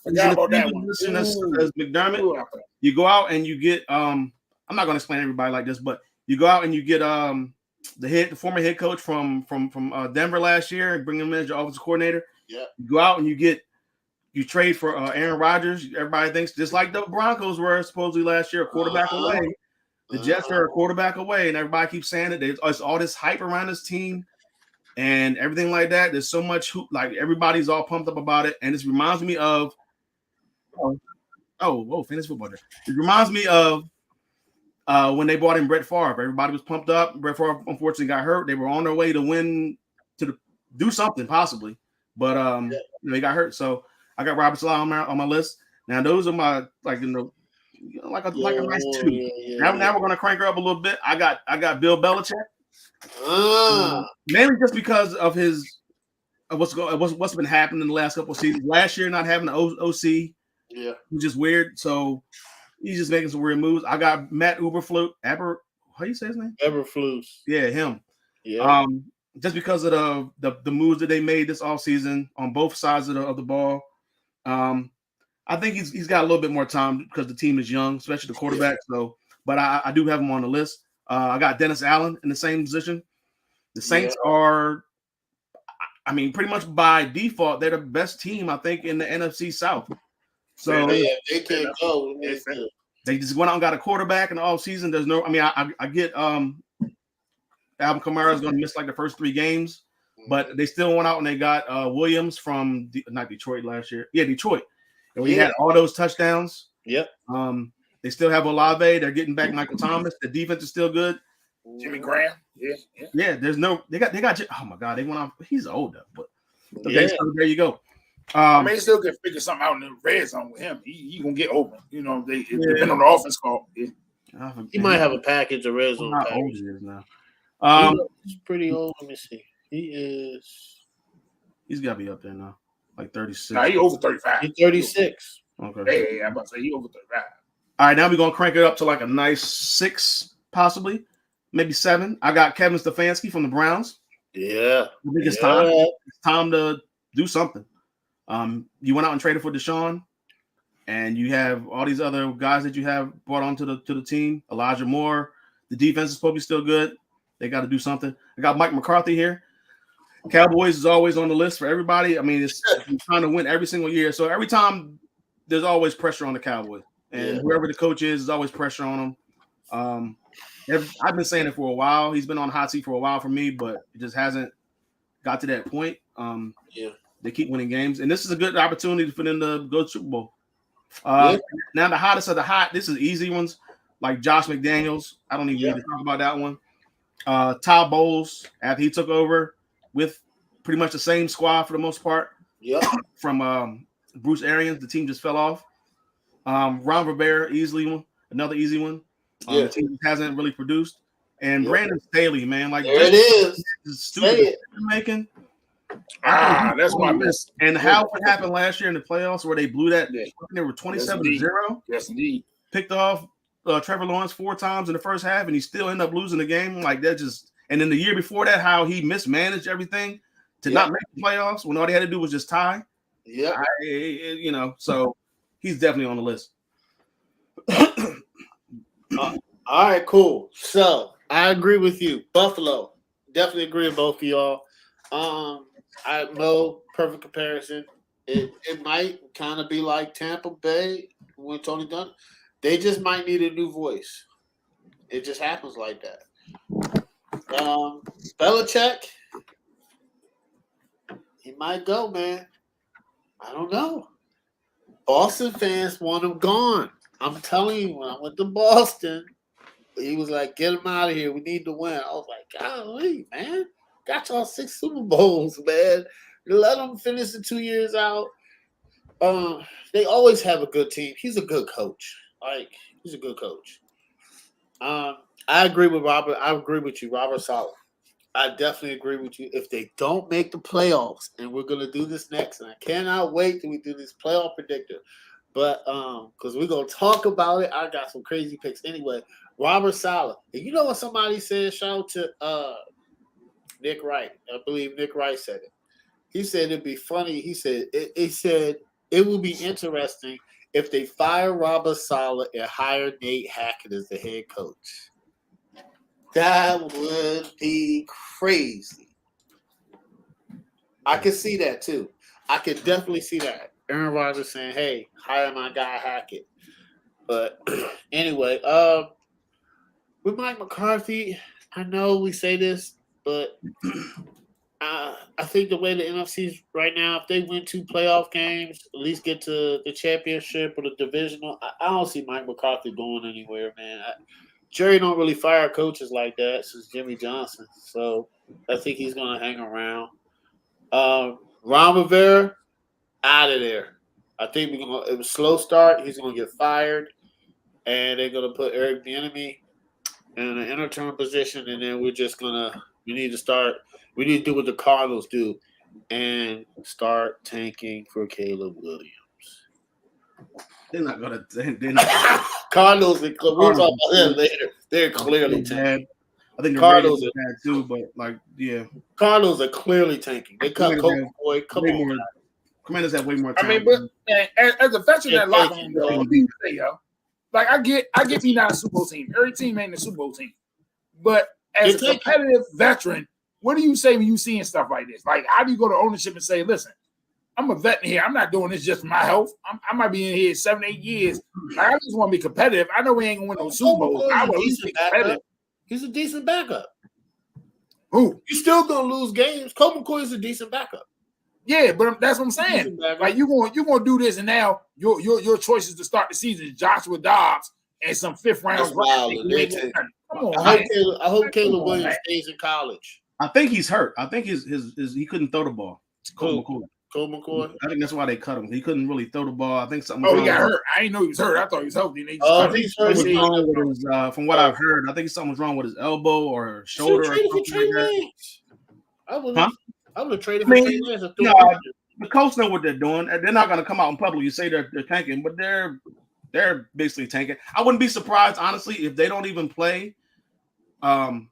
Forgot about that one. As McDermott. you go out and you get I'm not going to explain everybody like this, but you go out and you get the former head coach from Denver last year and bring him in as your offensive coordinator. Yeah. You go out and you trade for Aaron Rodgers. Everybody thinks just like the Broncos were supposedly last year, a quarterback away. The Jets are a quarterback away, and everybody keeps saying it. There's all this hype around this team and everything like that. There's so much like everybody's all pumped up about it, and this reminds me of fantasy football. It reminds me of when they brought in Brett Favre. Everybody was pumped up. Brett Favre unfortunately got hurt. They were on their way to win do something possibly, but they got hurt. So I got Robert Salah on my list. Now those are my like a nice two. Now we're gonna crank her up a little bit. I got Bill Belichick. Mainly just because of what's been happening in the last couple of seasons. Last year not having the OC, which is weird. So he's just making some weird moves. I got Matt Eberflus. How do you say his name? Eberflus. Yeah, him. Yeah. Just because of the moves that they made this offseason on both sides of the ball. I think he's got a little bit more time because the team is young, especially the quarterback. So, but I do have him on the list. I got Dennis Allen in the same position. The Saints are, I mean, pretty much by default, they're the best team, I think, in the NFC South. So they can't go. They just went out and got a quarterback in the offseason. There's no, I mean, I get Alvin Kamara is going to miss like the first 3 games, but they still went out and they got Williams from not Detroit last year. Yeah, Detroit. And we had all those touchdowns. Yep. They still have Olave. They're getting back Michael Thomas. The defense is still good. Jimmy Graham. Yeah. There's no. They got. Oh my God. They went off. He's older, but okay. So there you go. I mean, they still can figure something out in the red zone with him. He gonna get open. You know, they depend on the offense call. Yeah. He might have a package of red zone. How old he is now? He's pretty old. Let me see. He's got to be up there now, like 36. Nah, he over 35. He's 36. Okay. Hey, I'm about to say he over 35. All right, now we're gonna crank it up to like a nice 6, possibly, maybe 7. I got Kevin Stefanski from the Browns. Yeah. I think it's time. It's time to do something. You went out and traded for Deshaun, and you have all these other guys that you have brought onto the team. Elijah Moore. The defense is probably still good. They got to do something. I got Mike McCarthy here. Cowboys is always on the list for everybody. I mean, it's trying to win every single year. So every time there's always pressure on the Cowboys. And whoever the coach is always pressure on them. I've been saying it for a while. He's been on the hot seat for a while for me, but it just hasn't got to that point. They keep winning games. And this is a good opportunity for them to go to Super Bowl. Now the hottest of the hot, this is easy ones, like Josh McDaniels. I don't even need to talk about that one. Todd Bowles, after he took over with pretty much the same squad for the most part. From Bruce Arians, the team just fell off. Ron Rivera, another easy one. The team hasn't really produced. And Brandon Staley, man, like there it is. Stupid making. That's my miss. And how it happened last year in the playoffs where they blew that. They were 27-0. Yes, indeed. Picked off Trevor Lawrence 4 times in the first half, and he still ended up losing the game. Like that just. And then the year before that, how he mismanaged everything to not make the playoffs when all they had to do was just tie. So he's definitely on the list. All right, cool. So I agree with you. Buffalo. Definitely agree with both of y'all. Perfect comparison. It might kind of be like Tampa Bay when Tony Dunn. They just might need a new voice. It just happens like that. Belichick, he might go, man. I don't know. Boston fans want him gone. I'm telling you, when I went to Boston, he was like, get him out of here. We need to win. I was like, golly, man. Got y'all 6 Super Bowls, man. Let them finish the 2 years out. They always have a good team. He's a good coach. He's a good coach. I agree with Robert. I agree with you, Robert Saleh. I definitely agree with you. If they don't make the playoffs, and we're gonna do this next, and I cannot wait till we do this playoff predictor. But because we're gonna talk about it, I got some crazy picks anyway. Robert Saleh. And you know what somebody said? Shout out to Nick Wright. I believe Nick Wright said it. He said it'd be funny. He said it would be interesting if they fire Robert Saleh and hire Nate Hackett as the head coach. That would be crazy. I could see that too. I could definitely see that. Aaron Rodgers saying, "Hey, hire my guy Hackett." But anyway, with Mike McCarthy, I know we say this, but I think the way the NFC's right now, if they win 2 playoff games, at least get to the championship or the divisional, I don't see Mike McCarthy going anywhere, man. Jerry don't really fire coaches like that since Jimmy Johnson, so I think he's going to hang around. Ron Rivera, out of there. I think it was a slow start. He's going to get fired, and they're going to put Eric Bieniemy in an interim position, and then we need to do what the Cardinals do and start tanking for Caleb Williams. They're not gonna. They're not. Cardinals. We'll talk about that later. They're clearly tanking. I think the Cardinals are bad too, but yeah. Cardinals are clearly tanking. They cut Colt McCoy. Come on. Commanders have way more time. I mean, but as a veteran that locker room, though, what do you say, yo? Like I get me not a Super Bowl team. Every team ain't a Super Bowl team. But as a competitive veteran, what do you say when you seeing stuff like this? Like, how do you go to ownership and say, listen, I'm a vet in here. I'm not doing this just for my health. I might be in here 7-8 years. Like, I just want to be competitive. I know we ain't going to win no Super Bowl. I will at least be competitive. He's a decent backup. Who? You're still going to lose games. Colt McCoy is a decent backup. Yeah, but that's what I'm saying. Like, you're going to do this, and now your choices to start the season is Joshua Dobbs and some 5th round. Come on, I hope Caleb Williams stays in college. I think he's hurt. I think his he couldn't throw the ball. Colt McCoy. I think that's why they cut him. He couldn't really throw the ball. I think something. Oh, he got hurt. I didn't know he was hurt. I thought he was healthy. He's hurt. From what I've heard, I think something was wrong with his elbow or shoulder. Or I would have traded for Trey Lance. The coach know what they're doing. They're not going to come out in public and say they're tanking, but they're basically tanking. I wouldn't be surprised, honestly, if they don't even play Collar,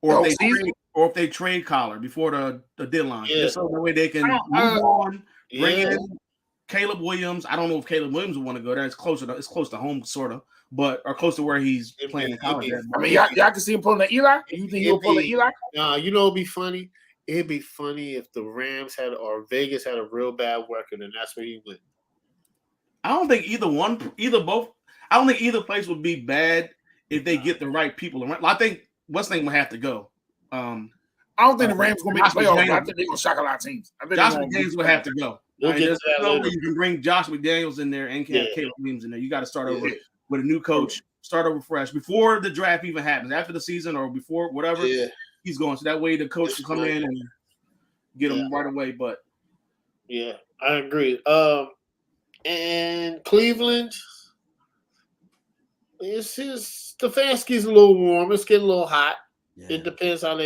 or if they trade Collar before the deadline. Yeah. Just so that way they can move on, bring in Caleb Williams. I don't know if Caleb Williams would want to go there. It's close to home, sort of, or close to where he's playing in college. I mean, y'all can see him pulling the Eli. You think he'll pull the Eli? Nah, it'd be funny. It'd be funny if the Rams or Vegas had a real bad record, and that's where he went. I don't think both. I don't think either place would be bad if they get the right people around. I think Westlake would have to go. I don't think the Rams going to make the playoffs. I think they're going to shock a lot of teams. Josh McDaniels would have to go. There's no way you can bring Josh McDaniels in there and Caleb Williams in there. You got to start over with a new coach, start over fresh before the draft even happens, after the season or before whatever. Yeah. He's going, so that way the coach can come in and get him right away. But yeah, I agree. And Cleveland, Stefanski's a little warm. It's getting a little hot. Yeah. It depends how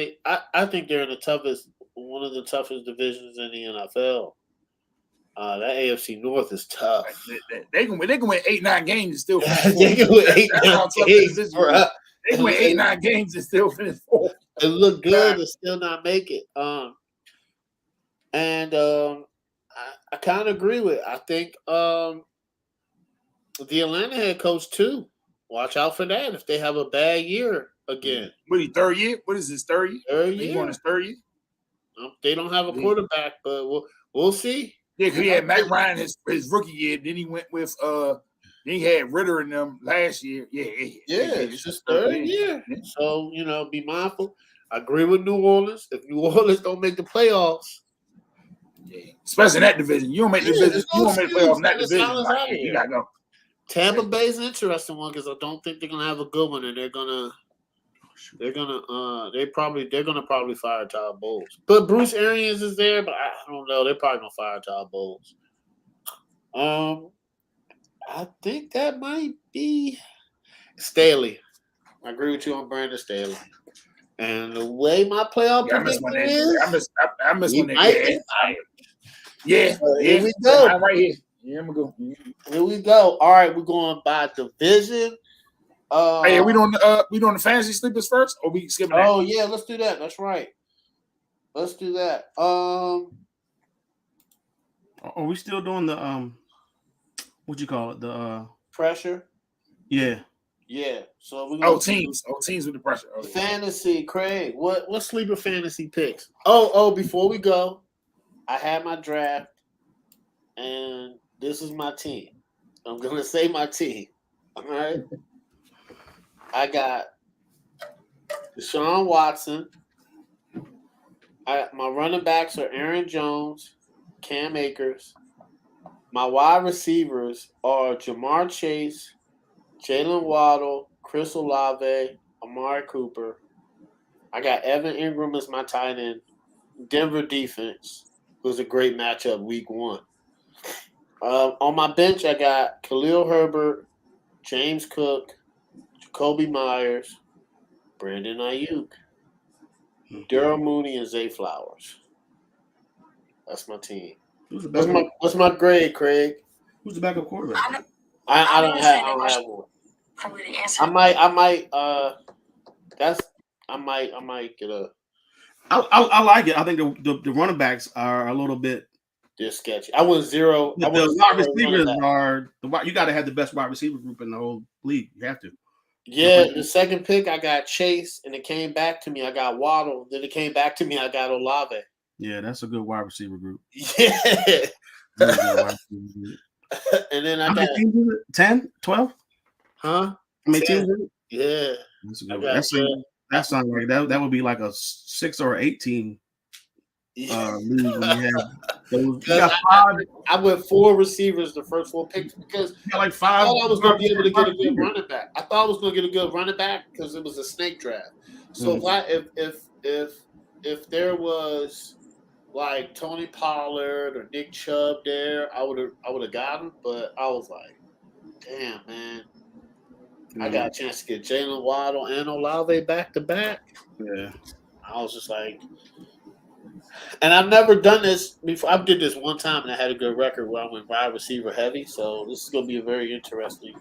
I think they're in one of the toughest divisions in the NFL. That AFC North is tough. They can win 8-9 games and still finish fourth. They can win 8-9 games, bro. They can win 8-9 games and still finish fourth. It look good and still not make it. I kind of agree with it. I think the Atlanta head coach too. Watch out for that if they have a bad year again. What is third year? What is his third year? Third year. He going his third year? They don't have a quarterback, but we'll see. Yeah, because he had Matt Ryan his rookie year. Then he went with then he had Ritter in them last year. Yeah, it's his third year. Yeah. So be mindful. I agree with New Orleans. If New Orleans don't make the playoffs, especially in that division, you don't make the division. You don't make the playoffs in that division. You gotta go. Tampa Bay's an interesting one because I don't think they're gonna have a good one, and they're gonna probably fire Todd Bowles. But Bruce Arians is there, but I don't know. They're probably gonna fire Todd Bowles. I think that might be Staley. I agree with you on Brandon Staley. And the way my playoff prediction is, I miss when they get fired. Yeah, here we go. I'm right here. Yeah, I'm gonna go. Here we go. All right, we're going by division. Hey, we doing the fantasy sleepers first, or we skipping that? Oh yeah, let's do that. That's right. Let's do that. Are Are we still doing the what you call it? The Pressure. yeah. Yeah. So we're Oh, gonna teams with the pressure. Oh, yeah. fantasy. Craig, what sleeper fantasy picks? Oh, before we go, I had my draft, and this is my team. I'm gonna say my team. All right. I got Deshaun Watson. My running backs are Aaron Jones, Cam Akers. My wide receivers are Jamar Chase, Jalen Waddle, Chris Olave, Amari Cooper. I got Evan Ingram as my tight end. Denver defense was a great matchup week 1. On my bench, I got Khalil Herbert, James Cook, Jacoby Myers, Brandon Ayuk, Daryl Mooney, and Zay Flowers. That's my team. What's my grade, Craig? Who's the backup quarterback? I don't have one. I might get a. I like it. I think the running backs are a little bit. They're sketchy. I went zero. The wide receivers are you got to have the best wide receiver group in the whole league. You have to. Yeah, the second pick I got Chase, and it came back to me. I got Waddle. Then it came back to me. I got Olave. Yeah, that's a good wide receiver group. Yeah. And then I got 10, 12? Huh? How many teams? Yeah. That sounds like that would be like a 6 or 8 team league when you have those. I went 4 receivers the first 4 picks because like 5. I thought I was going to be able to get a good running back. I thought I was going to get a good running back because it was a snake draft. So if there was like Tony Pollard or Nick Chubb there, I would have got him. But I was like, damn, man. I got a chance to get Jalen Waddle and Olave back to back. Yeah. I was just like, and I've never done this before. I did this one time and I had a good record where I went wide receiver heavy. So this is going to be a very interesting.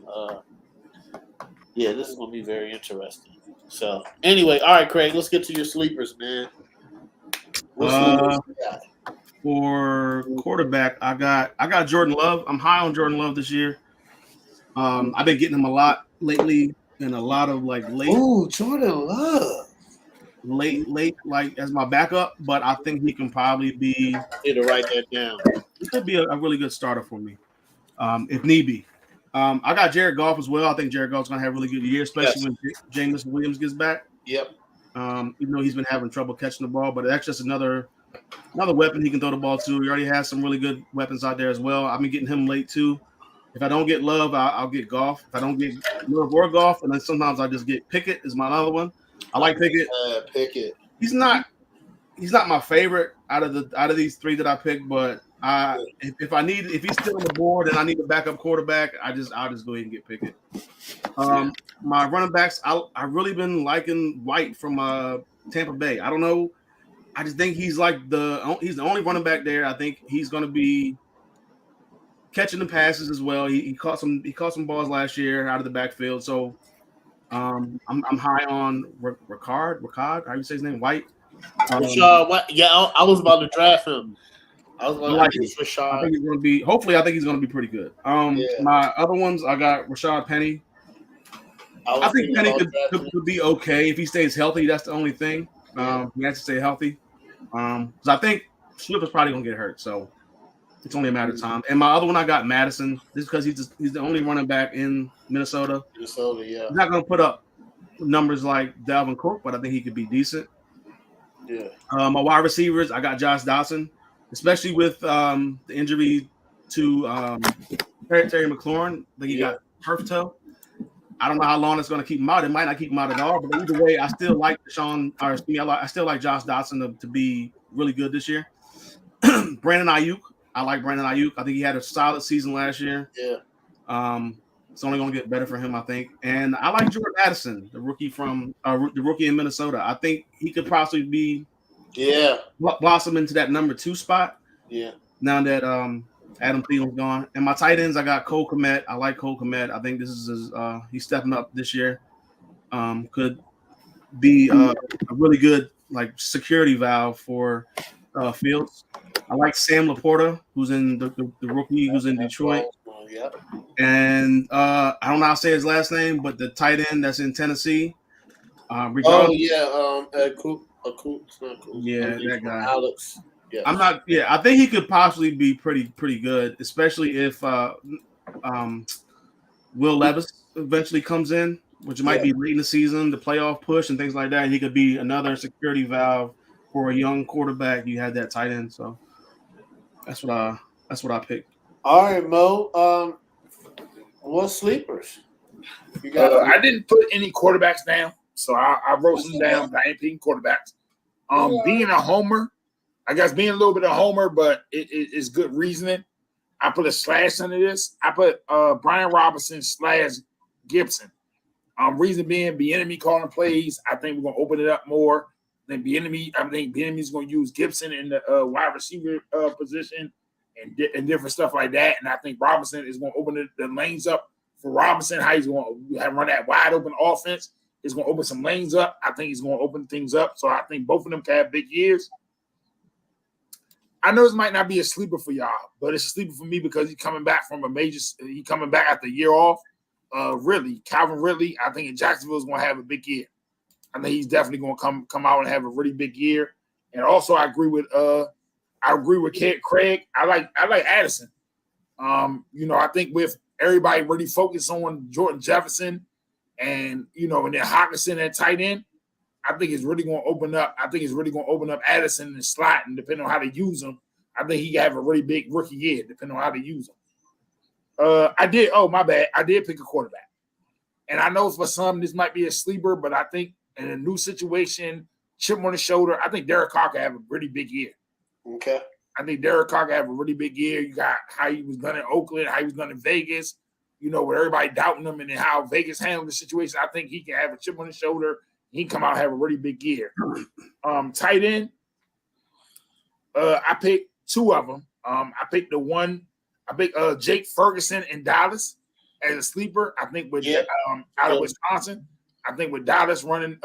This is going to be very interesting. So anyway, all right, Craig, let's get to your sleepers, man. For quarterback, I got Jordan Love. I'm high on Jordan Love this year. I've been getting him a lot lately, and a lot of like late. Ooh, Jordan Love. Late, like as my backup, but I think he can probably be. Need to write that down. He could be a really good starter for me, if need be. I got Jared Goff as well. I think Jared Goff's gonna have a really good year, especially when Jameson Williams gets back. Yep. Even though he's been having trouble catching the ball, but that's just another weapon he can throw the ball to. He already has some really good weapons out there as well. I've been getting him late too. If I don't get Love, I'll get Goff. If I don't get Love or Goff, and then sometimes I just get Pickett is my other one. I like Pickett. Pickett. He's not my favorite out of these 3 that I picked, but if he's still on the board and I need a backup quarterback, I'll just go ahead and get Pickett. My running backs, I've really been liking White from Tampa Bay. I don't know. I just think he's the only running back there. I think he's going to be catching the passes as well. He caught some balls last year out of the backfield. So I'm high on Ricard. How do you say his name? White. Rashad. Yeah, I was about to draft him. I was about to use Rashad. I think he's going to be. Hopefully, I think he's going to be pretty good. My other ones, I got Rashad Penny. I think Penny could be okay if he stays healthy. That's the only thing. He has to stay healthy. Because I think Swift is probably going to get hurt. So it's only a matter of time. And my other one, I got Madison. This is because he's the only running back in Minnesota. Yeah. He's not going to put up numbers like Dalvin Cook, but I think he could be decent. Yeah. My wide receivers, I got Josh Dawson, especially with the injury to Terry McLaurin. I think he got turf toe. I don't know how long it's going to keep him out. It might not keep him out at all, but either way, I still like I still like Josh Dawson to be really good this year. Brandon Ayuk. I like Brandon Ayuk. I think he had a solid season last year. Yeah. It's only going to get better for him, I think. And I like Jordan Addison, the rookie in Minnesota. I think he could possibly be blossom into that number 2 spot. Yeah. Now that Adam Thielen's gone. And my tight ends, I got Cole Kmet. I like Cole Kmet. I think this is he's stepping up this year. Could be a really good like security valve for Fields. I like Sam Laporta, who's in the rookie who's in Detroit. Yeah. And I don't know how to say his last name, but the tight end that's in Tennessee. Oh yeah, it's not cool. Yeah, that guy. Alex. Yeah. I'm not. Yeah, I think he could possibly be pretty good, especially if Will Levis eventually comes in, which might be late in the season, the playoff push and things like that. And he could be another security valve for a young quarterback. You had that tight end, so that's what I picked. All right, Mo. What sleepers? You got? I didn't put any quarterbacks down, so I wrote some down. But I ain't picking quarterbacks. Being a homer, I guess being a little bit of homer, but it's good reasoning. I put a slash under this. I put Brian Robinson / Gibson. Reason being, Bieniemy calling plays. I think we're gonna open it up more. I think Bieniemy's gonna use Gibson in the wide receiver position and different stuff like that. And I think Robinson is gonna open the lanes up for Robinson. How he's gonna run that wide open offense is gonna open some lanes up. I think he's gonna open things up. So I think both of them can have big years. I know this might not be a sleeper for y'all, but it's a sleeper for me because he's coming back from he's coming back after a year off. Calvin Ridley, I think in Jacksonville is going to have a big year. I think he's definitely going to come out and have a really big year. And also, I agree with Craig. I like Addison. I think with everybody really focused on Jordan Jefferson and and then Hawkinson at tight end, I think it's really going to open up. I think it's really going to open up Addison in the slot, and depending on how to use him, I think he can have a really big rookie year, depending on how to use him. My bad. I did pick a quarterback. And I know for some this might be a sleeper, but I think in a new situation, chip on the shoulder, I think Derek Carr can have a pretty big year. Okay. I think Derek Carr can have a really big year. You got how he was done in Oakland, how he was done in Vegas, with everybody doubting him and then how Vegas handled the situation. I think he can have a chip on his shoulder. He can come out and have a really big year. Tight end, I picked two of them. I picked Jake Ferguson in Dallas as a sleeper. I think out of Wisconsin. I think with Dallas running,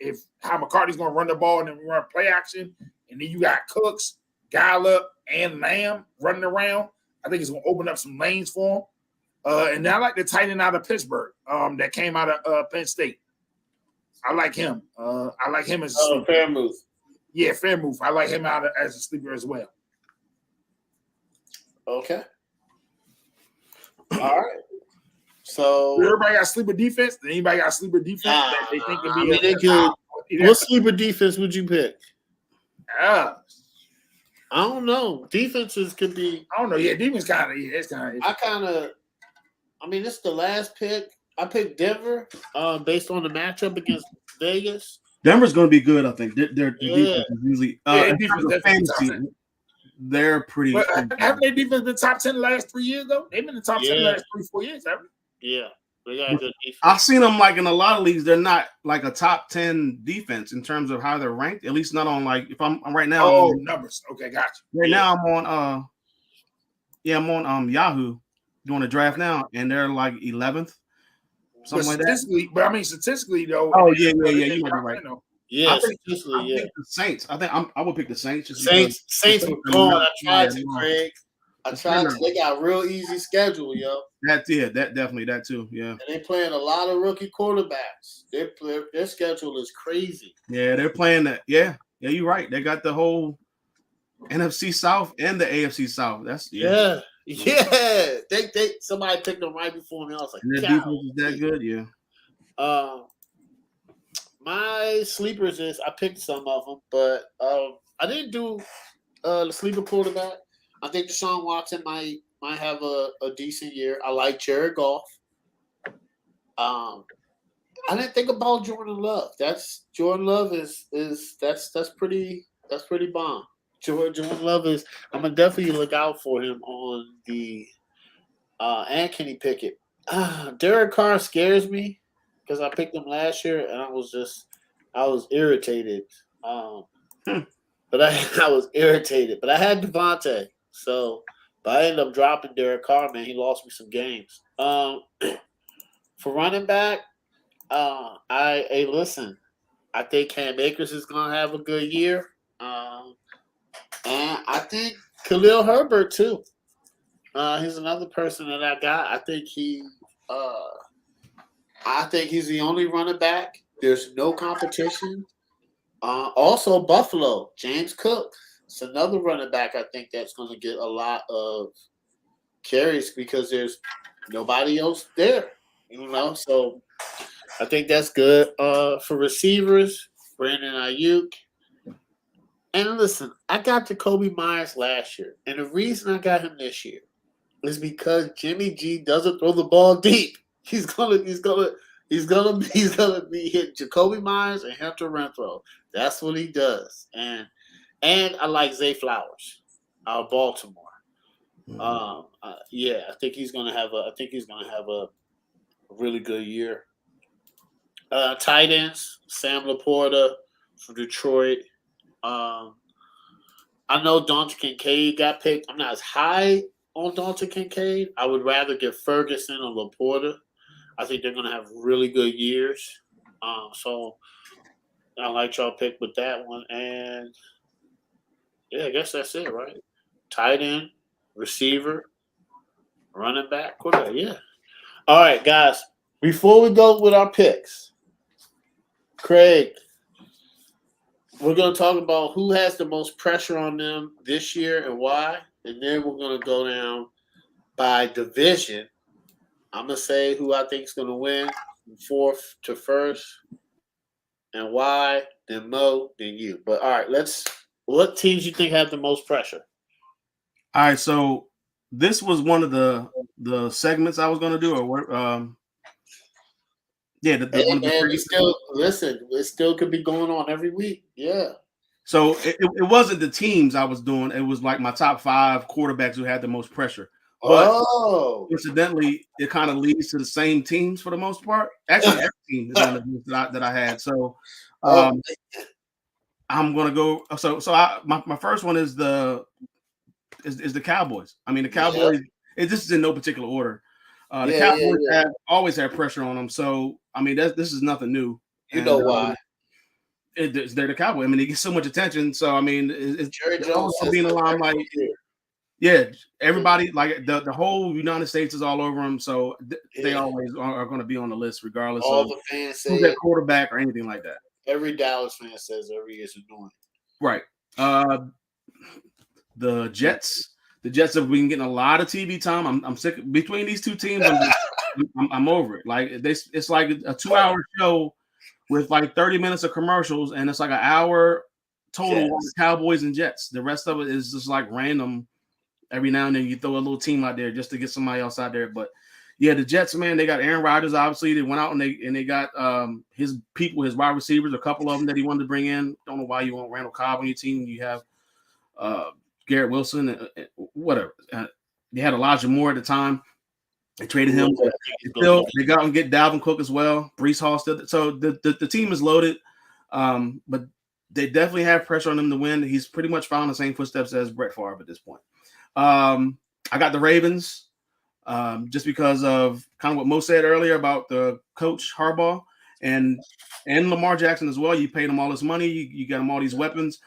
if how McCarthy's going to run the ball and then run play action, and then you got Cooks, Gallup, and Lamb running around, I think it's going to open up some lanes for him. And then I like the tight end out of Pittsburgh that came out of Penn State. I like him. I like him as a sleeper. Fair move. Yeah, fair move. I like him as a sleeper as well. Okay. All right. So everybody got sleeper defense. Anybody got sleeper defense that they think could be? What sleeper defense would you pick? I don't know. Defenses could be. I don't know. Yeah, defense kind of. Yeah, it's kind of. This is the last pick. I picked Denver based on the matchup against Vegas. Denver's going to be good, I think. Their defense is usually fantasy. They're pretty. Haven't their defense been top 10 the last 3 years though? They've been in the top 10 the last 3-4 years, haven't they? Yeah, they got a good defense. I've seen them in a lot of leagues. They're not like a top 10 defense in terms of how they're ranked. At least not on if I'm right now. Oh, numbers. Okay, gotcha. Right now I'm on Yahoo doing a draft now, and they're 11th. Something like that. But statistically though. Oh yeah. You might be right. Yeah, I think the Saints. I would pick the Saints. Saints were gone. I tried to, Craig. They got a real easy schedule, yo. That definitely that too. Yeah. And they playing a lot of rookie quarterbacks. Their schedule is crazy. Yeah, they're playing that. Yeah, you're right. They got the whole NFC South and the AFC South. That's yeah. They somebody picked them right before me. I was like, and their defense is that good. Yeah. My sleepers is I picked some of them, but I didn't do the sleeper quarterback. I think Deshaun Watson might have a decent year. I like Jared Goff. I didn't think about Jordan Love. Jordan Love is pretty bomb. Jordan Love is. I'm gonna definitely look out for him on the and Kenny Pickett. Derek Carr scares me because I picked him last year and I was irritated. But I was irritated. But I had Devontae, but I ended up dropping Derek Carr. Man, he lost me some games. For running back, listen. I think Cam Akers is gonna have a good year. And I think Khalil Herbert too. He's another person that I got. Uh, I think he's the only running back. There's no competition. Also, Buffalo, James Cook. It's another running back I think that's going to get a lot of carries because there's nobody else there. So I think that's good. For receivers, Brandon Ayuk. And listen, I got Jacoby Myers last year, and the reason I got him this year is because Jimmy G doesn't throw the ball deep. He's gonna be hitting Jacoby Myers and Hunter Renfro. That's what he does. And I like Zay Flowers out of Baltimore. Yeah, I think he's gonna have a really good year. Tight ends, Sam Laporta from Detroit. Um, I know Dante Kincaid got picked. I'm not as high on Dante Kincaid. I would rather get Ferguson or Laporta. I think they're going to have really good years. So I like y'all pick with that one. And yeah, I guess that's it, right? Tight end, receiver, running back, quarterback. Yeah. All right, guys. Before we go with our picks, Craig, we're going to talk about who has the most pressure on them this year and why. And then we're going to go down by division. I'm going to say who I think is going to win from fourth to first and why, then Mo, then you. But all right, what teams you think have the most pressure? All right, so this was one of the segments I was going to do, one of the we still listen. It still could be going on every week. Yeah. So it wasn't the teams I was doing. It was like my top 5 quarterbacks who had the most pressure. But incidentally, it kind of leads to the same teams for the most part. Actually, every team is on the list that I had. So I'm gonna go. My first one is the Cowboys. I mean, the Cowboys. This is in no particular order. The Cowboys have always had pressure on them. So I mean, this is nothing new. You know why? They're the Cowboys. I mean, they get so much attention. So I mean, it's Jerry Jones being a limelight. Yeah, everybody, like the whole United States is all over them. So they always are going to be on the list, regardless all of the fans who's that quarterback or anything like that. Every Dallas fan says every year is annoying. Right. The Jets have been getting a lot of TV time. I'm sick between these two teams. I'm over it. Like it's like a 2-hour show with like 30 minutes of commercials, and it's like an hour total on the Cowboys and Jets. The rest of it is just like random. Every now and then you throw a little team out there just to get somebody else out there. But yeah, the Jets, man, they got Aaron Rodgers. Obviously, they went out and they got his people, his wide receivers, a couple of them that he wanted to bring in. Don't know why you want Randall Cobb on your team. You have Garrett Wilson, whatever. They had Elijah Moore at the time. They traded him. They got and get Dalvin Cook as well. Breece Hall still. So the team is loaded, but they definitely have pressure on him to win. He's pretty much following the same footsteps as Brett Favre at this point. I got the Ravens just because of kind of what Mo said earlier about the coach Harbaugh and Lamar Jackson as well. You paid them all this money. You got them all these weapons.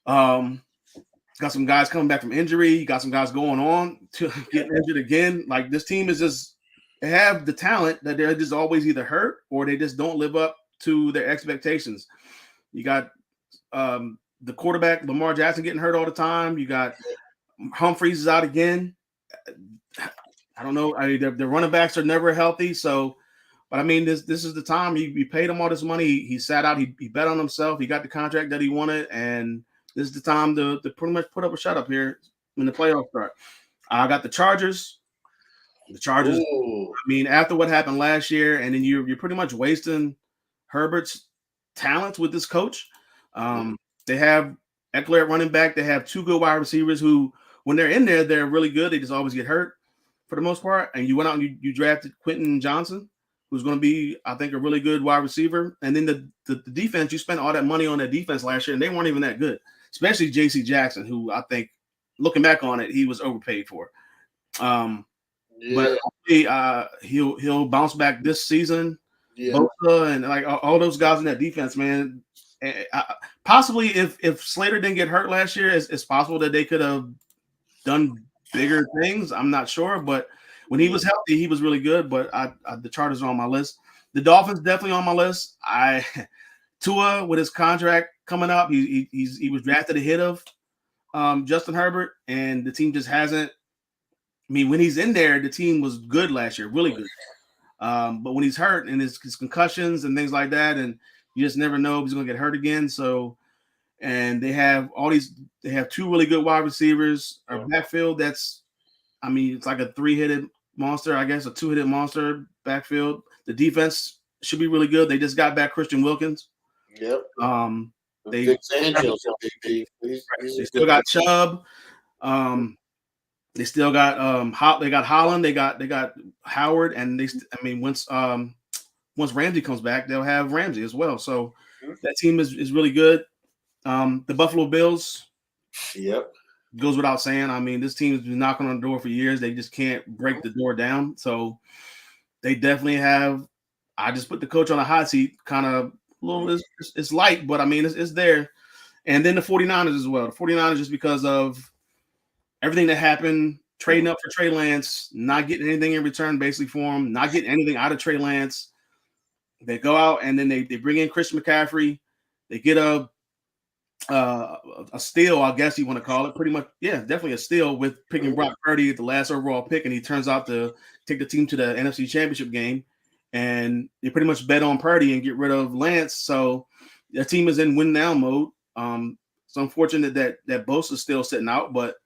Got some guys coming back from injury. You got some guys going on to getting injured again. Like this team is just they have the talent that they're just always either hurt or they just don't live up to their expectations. You got the quarterback Lamar Jackson getting hurt all the time. You got Humphreys is out again. I don't know. The running backs are never healthy. So, but I mean, this is the time. You paid him all this money. He sat out. He bet on himself. He got the contract that he wanted, and this is the time to pretty much put up a shut up here when the playoffs start. I got the Chargers. The Chargers. Ooh. I mean, after what happened last year, and then you're pretty much wasting Herbert's talent with this coach. They have Eckler at running back. They have 2 good wide receivers who, when they're in there, they're really good. They just always get hurt for the most part. And you went out and you drafted Quentin Johnson, who's going to be, I think, a really good wide receiver. And then the defense, you spent all that money on that defense last year, and they weren't even that good, especially J.C. Jackson, who I think, looking back on it, he was overpaid for. But he'll bounce back this season. Yeah. Bosa and like all those guys in that defense, man, Possibly if Slater didn't get hurt last year, it's possible that they could have done bigger things. I'm not sure, but when he was healthy, he was really good. But the Chargers are on my list. The Dolphins definitely on my list. Tua with his contract coming up, he was drafted ahead of Justin Herbert, and the team just hasn't. I mean, when he's in there, the team was good last year, really good. But when he's hurt and his concussions and things like that, and you just never know if he's going to get hurt again. So, and they have two really good wide receivers. Our backfield, it's like a 3-headed monster, I guess, a 2-headed monster backfield. The defense should be really good. They just got back Christian Wilkins. Yep. They still got Chubb. They still got they got Holland. They got Howard, and once Ramsey comes back, they'll have Ramsey as well. So that team is really good. The Buffalo Bills. Yep. Goes without saying. I mean, this team has been knocking on the door for years. They just can't break the door down. So they definitely have. I just put the coach on a hot seat, kind of a little. It's light, but I mean, it's there. And then the 49ers as well. The 49ers, just because of everything that happened, trading up for Trey Lance, not getting anything in return basically for him, not getting anything out of Trey Lance. They go out and then they bring in Christian McCaffrey. They get a steal, I guess you want to call it. Pretty much, yeah, definitely a steal with picking Brock Purdy at the last overall pick, and he turns out to take the team to the NFC Championship game. And they pretty much bet on Purdy and get rid of Lance. So their team is in win now mode. It's unfortunate that Bosa is still sitting out, but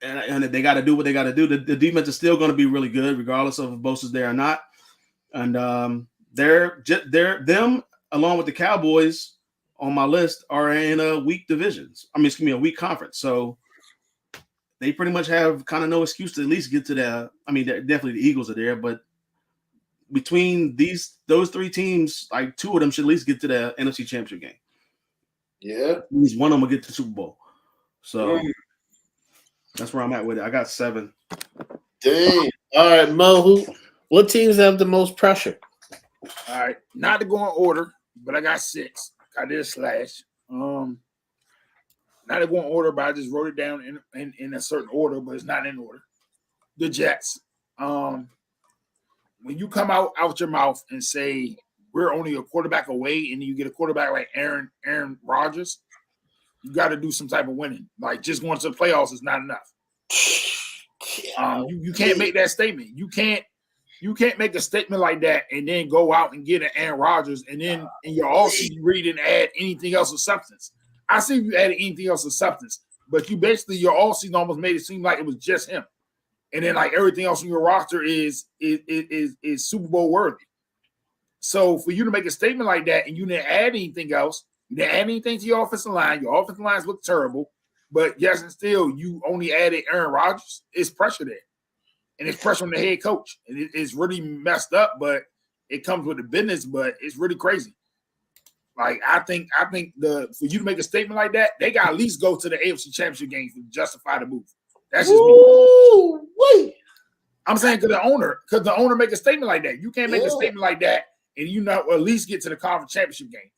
and they got to do what they got to do. The defense is still going to be really good, regardless of if Bosa's there or not. And them along with the Cowboys on my list are in a weak divisions. A weak conference. So they pretty much have kind of no excuse to at least get to the. I mean, definitely the Eagles are there, but between those three teams, like two of them should at least get to the NFC Championship game. Yeah, at least one of them will get to the Super Bowl. So that's where I'm at with it. I got 7. Dang. All right, Mo. What teams have the most pressure? All right, not to go in order, but I got 6. I did a slash. Not to go in order, but I just wrote it down in a certain order, but it's not in order. The Jets. When you come out your mouth and say we're only a quarterback away, and you get a quarterback like Aaron Rodgers, you got to do some type of winning. Like just going to the playoffs is not enough. You can't make that statement. You can't make a statement like that and then go out and get an Aaron Rodgers, and then in your offseason you really didn't add anything else of substance. I see if you added anything else of substance, but you basically your offseason almost made it seem like it was just him. And then like everything else on your roster is Super Bowl worthy. So for you to make a statement like that and you didn't add anything else, you didn't add anything to your offensive line. Your offensive lines look terrible, but yes, and still you only added Aaron Rodgers. It's pressure there, and it's pressure on the head coach. And it's really messed up, but it comes with the business. But it's really crazy. Like I think for you to make a statement like that, they got to at least go to the AFC Championship game to justify the move. That's just me. Wait. I'm saying because the owner make a statement like that. You can't make a statement like that and you not at least get to the conference championship game.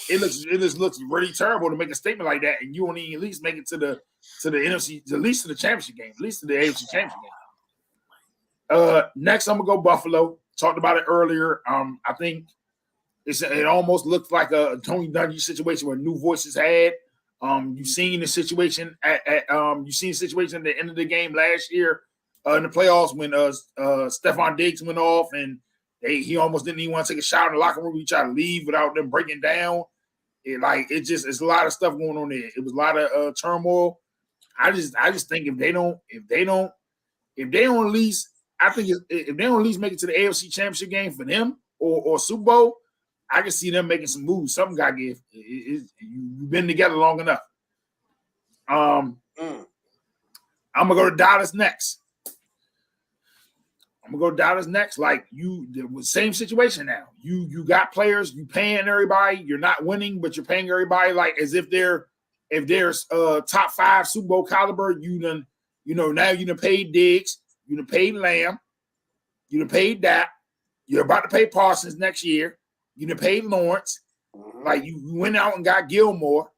It just looks really terrible to make a statement like that, and you won't even at least make it to the NFC, at least to the championship game, at least to the AFC championship game. Next, I'm gonna go Buffalo. Talked about it earlier. I think it almost looks like a Tony Dungy situation where new voices had. You've seen the situation at the end of the game last year in the playoffs when Stephon Diggs went off and he almost didn't even want to take a shower in the locker room. He tried to leave without them breaking down. It's a lot of stuff going on there. It was a lot of turmoil. I just think if they don't at least, I think if they don't at least make it to the AFC Championship game for them or Super Bowl, I can see them making some moves. Something got to give. You've been together long enough. I'm gonna go to Dallas next. Like same situation now. You got players. You paying everybody. You're not winning, but you're paying everybody like as if there's top 5 Super Bowl caliber. Now you done paid Diggs. You done paid Lamb. You done paid Dak. You're about to pay Parsons next year. You done paid Lawrence. Like you went out and got Gilmore.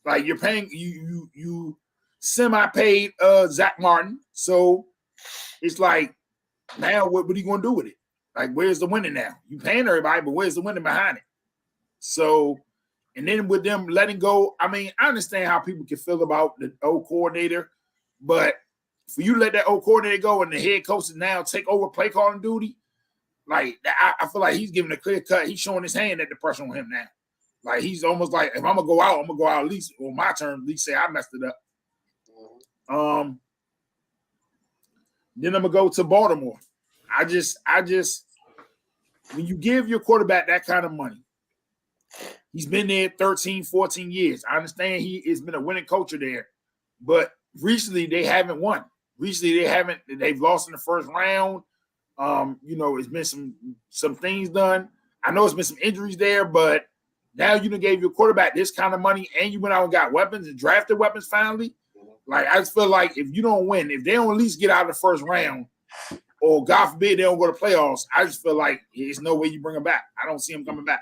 Like you're paying you semi-paid Zach Martin. So it's like now what are you gonna do with it? Like where's the winning now? You paying everybody, but where's the winning behind it? So and then with them letting go, I mean, I understand how people can feel about the old coordinator, but for you to let that old coordinator go and the head coach now take over play calling duty, like I feel like he's giving a clear cut. He's showing his hand at the pressure on him now. Like he's almost like, if I'm gonna go out, I'm gonna go out at least on my turn, at least say I messed it up. Then I'm gonna go to Baltimore. I just when you give your quarterback that kind of money, he's been there 13, 14 years. I understand he has been a winning culture there, but recently they haven't won. They've lost in the first round. It's been some things done. I know it's been some injuries there, but now you done gave your quarterback this kind of money and you went out and got weapons and drafted weapons finally. Like, I just feel like if you don't win, if they don't at least get out of the first round, or God forbid they don't go to playoffs, I just feel like there's no way you bring them back. I don't see them coming back.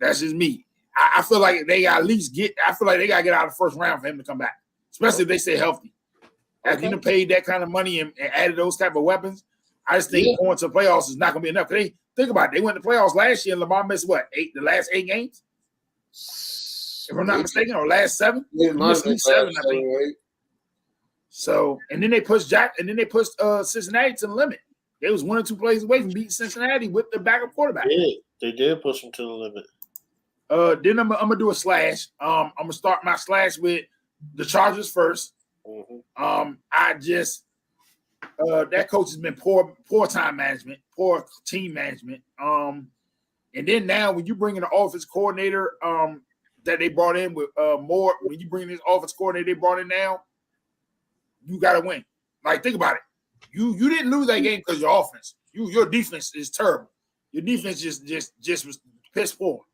That's just me. I feel like they got to get out of the first round for him to come back, especially if they stay healthy. After you paid that kind of money and added those type of weapons, I just think going to the playoffs is not going to be enough. Think about it. They went to playoffs last year and Lamar missed the last 8 games? If I'm not mistaken, or last 7? Yeah, missed at least 7, I think. Right? So, and then they pushed Cincinnati to the limit. They was 1 or 2 plays away from beating Cincinnati with the backup quarterback. Yeah, they did push them to the limit. Then I'm gonna do a slash. I'm gonna start my slash with the Chargers first. That coach has been poor time management, poor team management. And then now when you bring in the offense coordinator that they brought in with more, when you bring this offense coordinator they brought in now, you gotta win. Like, think about it. You didn't lose that game because your offense. Your defense is terrible. Your defense just was piss poor.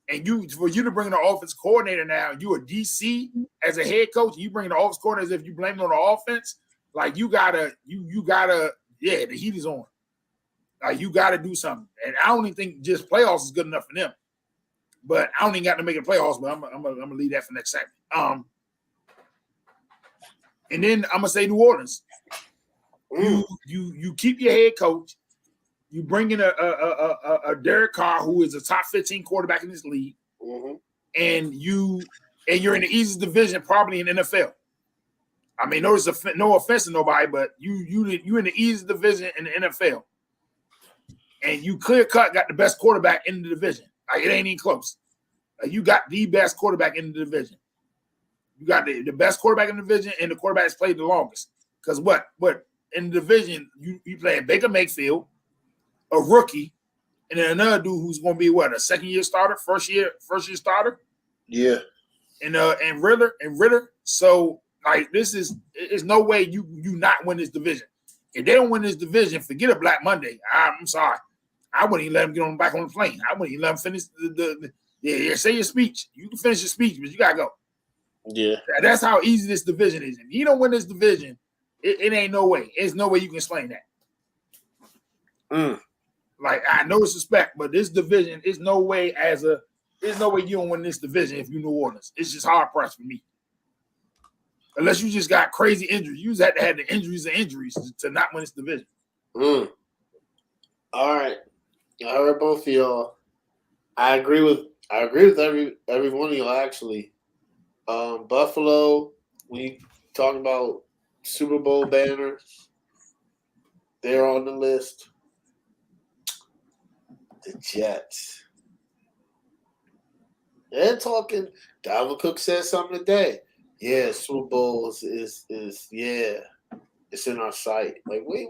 And for you to bring in the offense coordinator now, you a DC as a head coach, you bring in the offense coordinator as if you blame it on the offense. Like you gotta, the heat is on. Like you gotta do something. And I don't even think just playoffs is good enough for them. But I don't even got to make it playoffs, but I'm gonna leave that for next segment. And then I'm gonna say New Orleans. You keep your head coach. You bring in a Derek Carr, who is a top 15 quarterback in this league, and you're in the easiest division probably in the NFL. I mean, no offense to nobody, but you in the easiest division in the NFL, and you clear cut got the best quarterback in the division. Like, it ain't even close. Like, you got the best quarterback in the division. You got the best quarterback in the division, and the quarterback that's played the longest. Because what in the division you play Baker Mayfield, a rookie, and then another dude who's going to be a second-year starter, first-year starter. Yeah. And Ritter. So like it's no way you not win this division. If they don't win this division, forget a Black Monday. I'm sorry. I wouldn't even let them get back on the plane. I wouldn't even let them finish say your speech. You can finish your speech, but you gotta go. Yeah. That's how easy this division is. If you don't win this division, it ain't no way. There's no way you can explain that. Like, I no disrespect, but this division is no way there's no way you don't win this division if you New Orleans. It's just hard pressed for me. Unless you just got crazy injuries. You just had to have the injuries to not win this division. All right. I heard both of y'all. I agree with every one of y'all, actually. Buffalo, when you talk about Super Bowl banners, they're on the list. The Jets. They're talking. Dalvin Cook said something today. Yeah, Super Bowl is it's in our sight. Like, wait.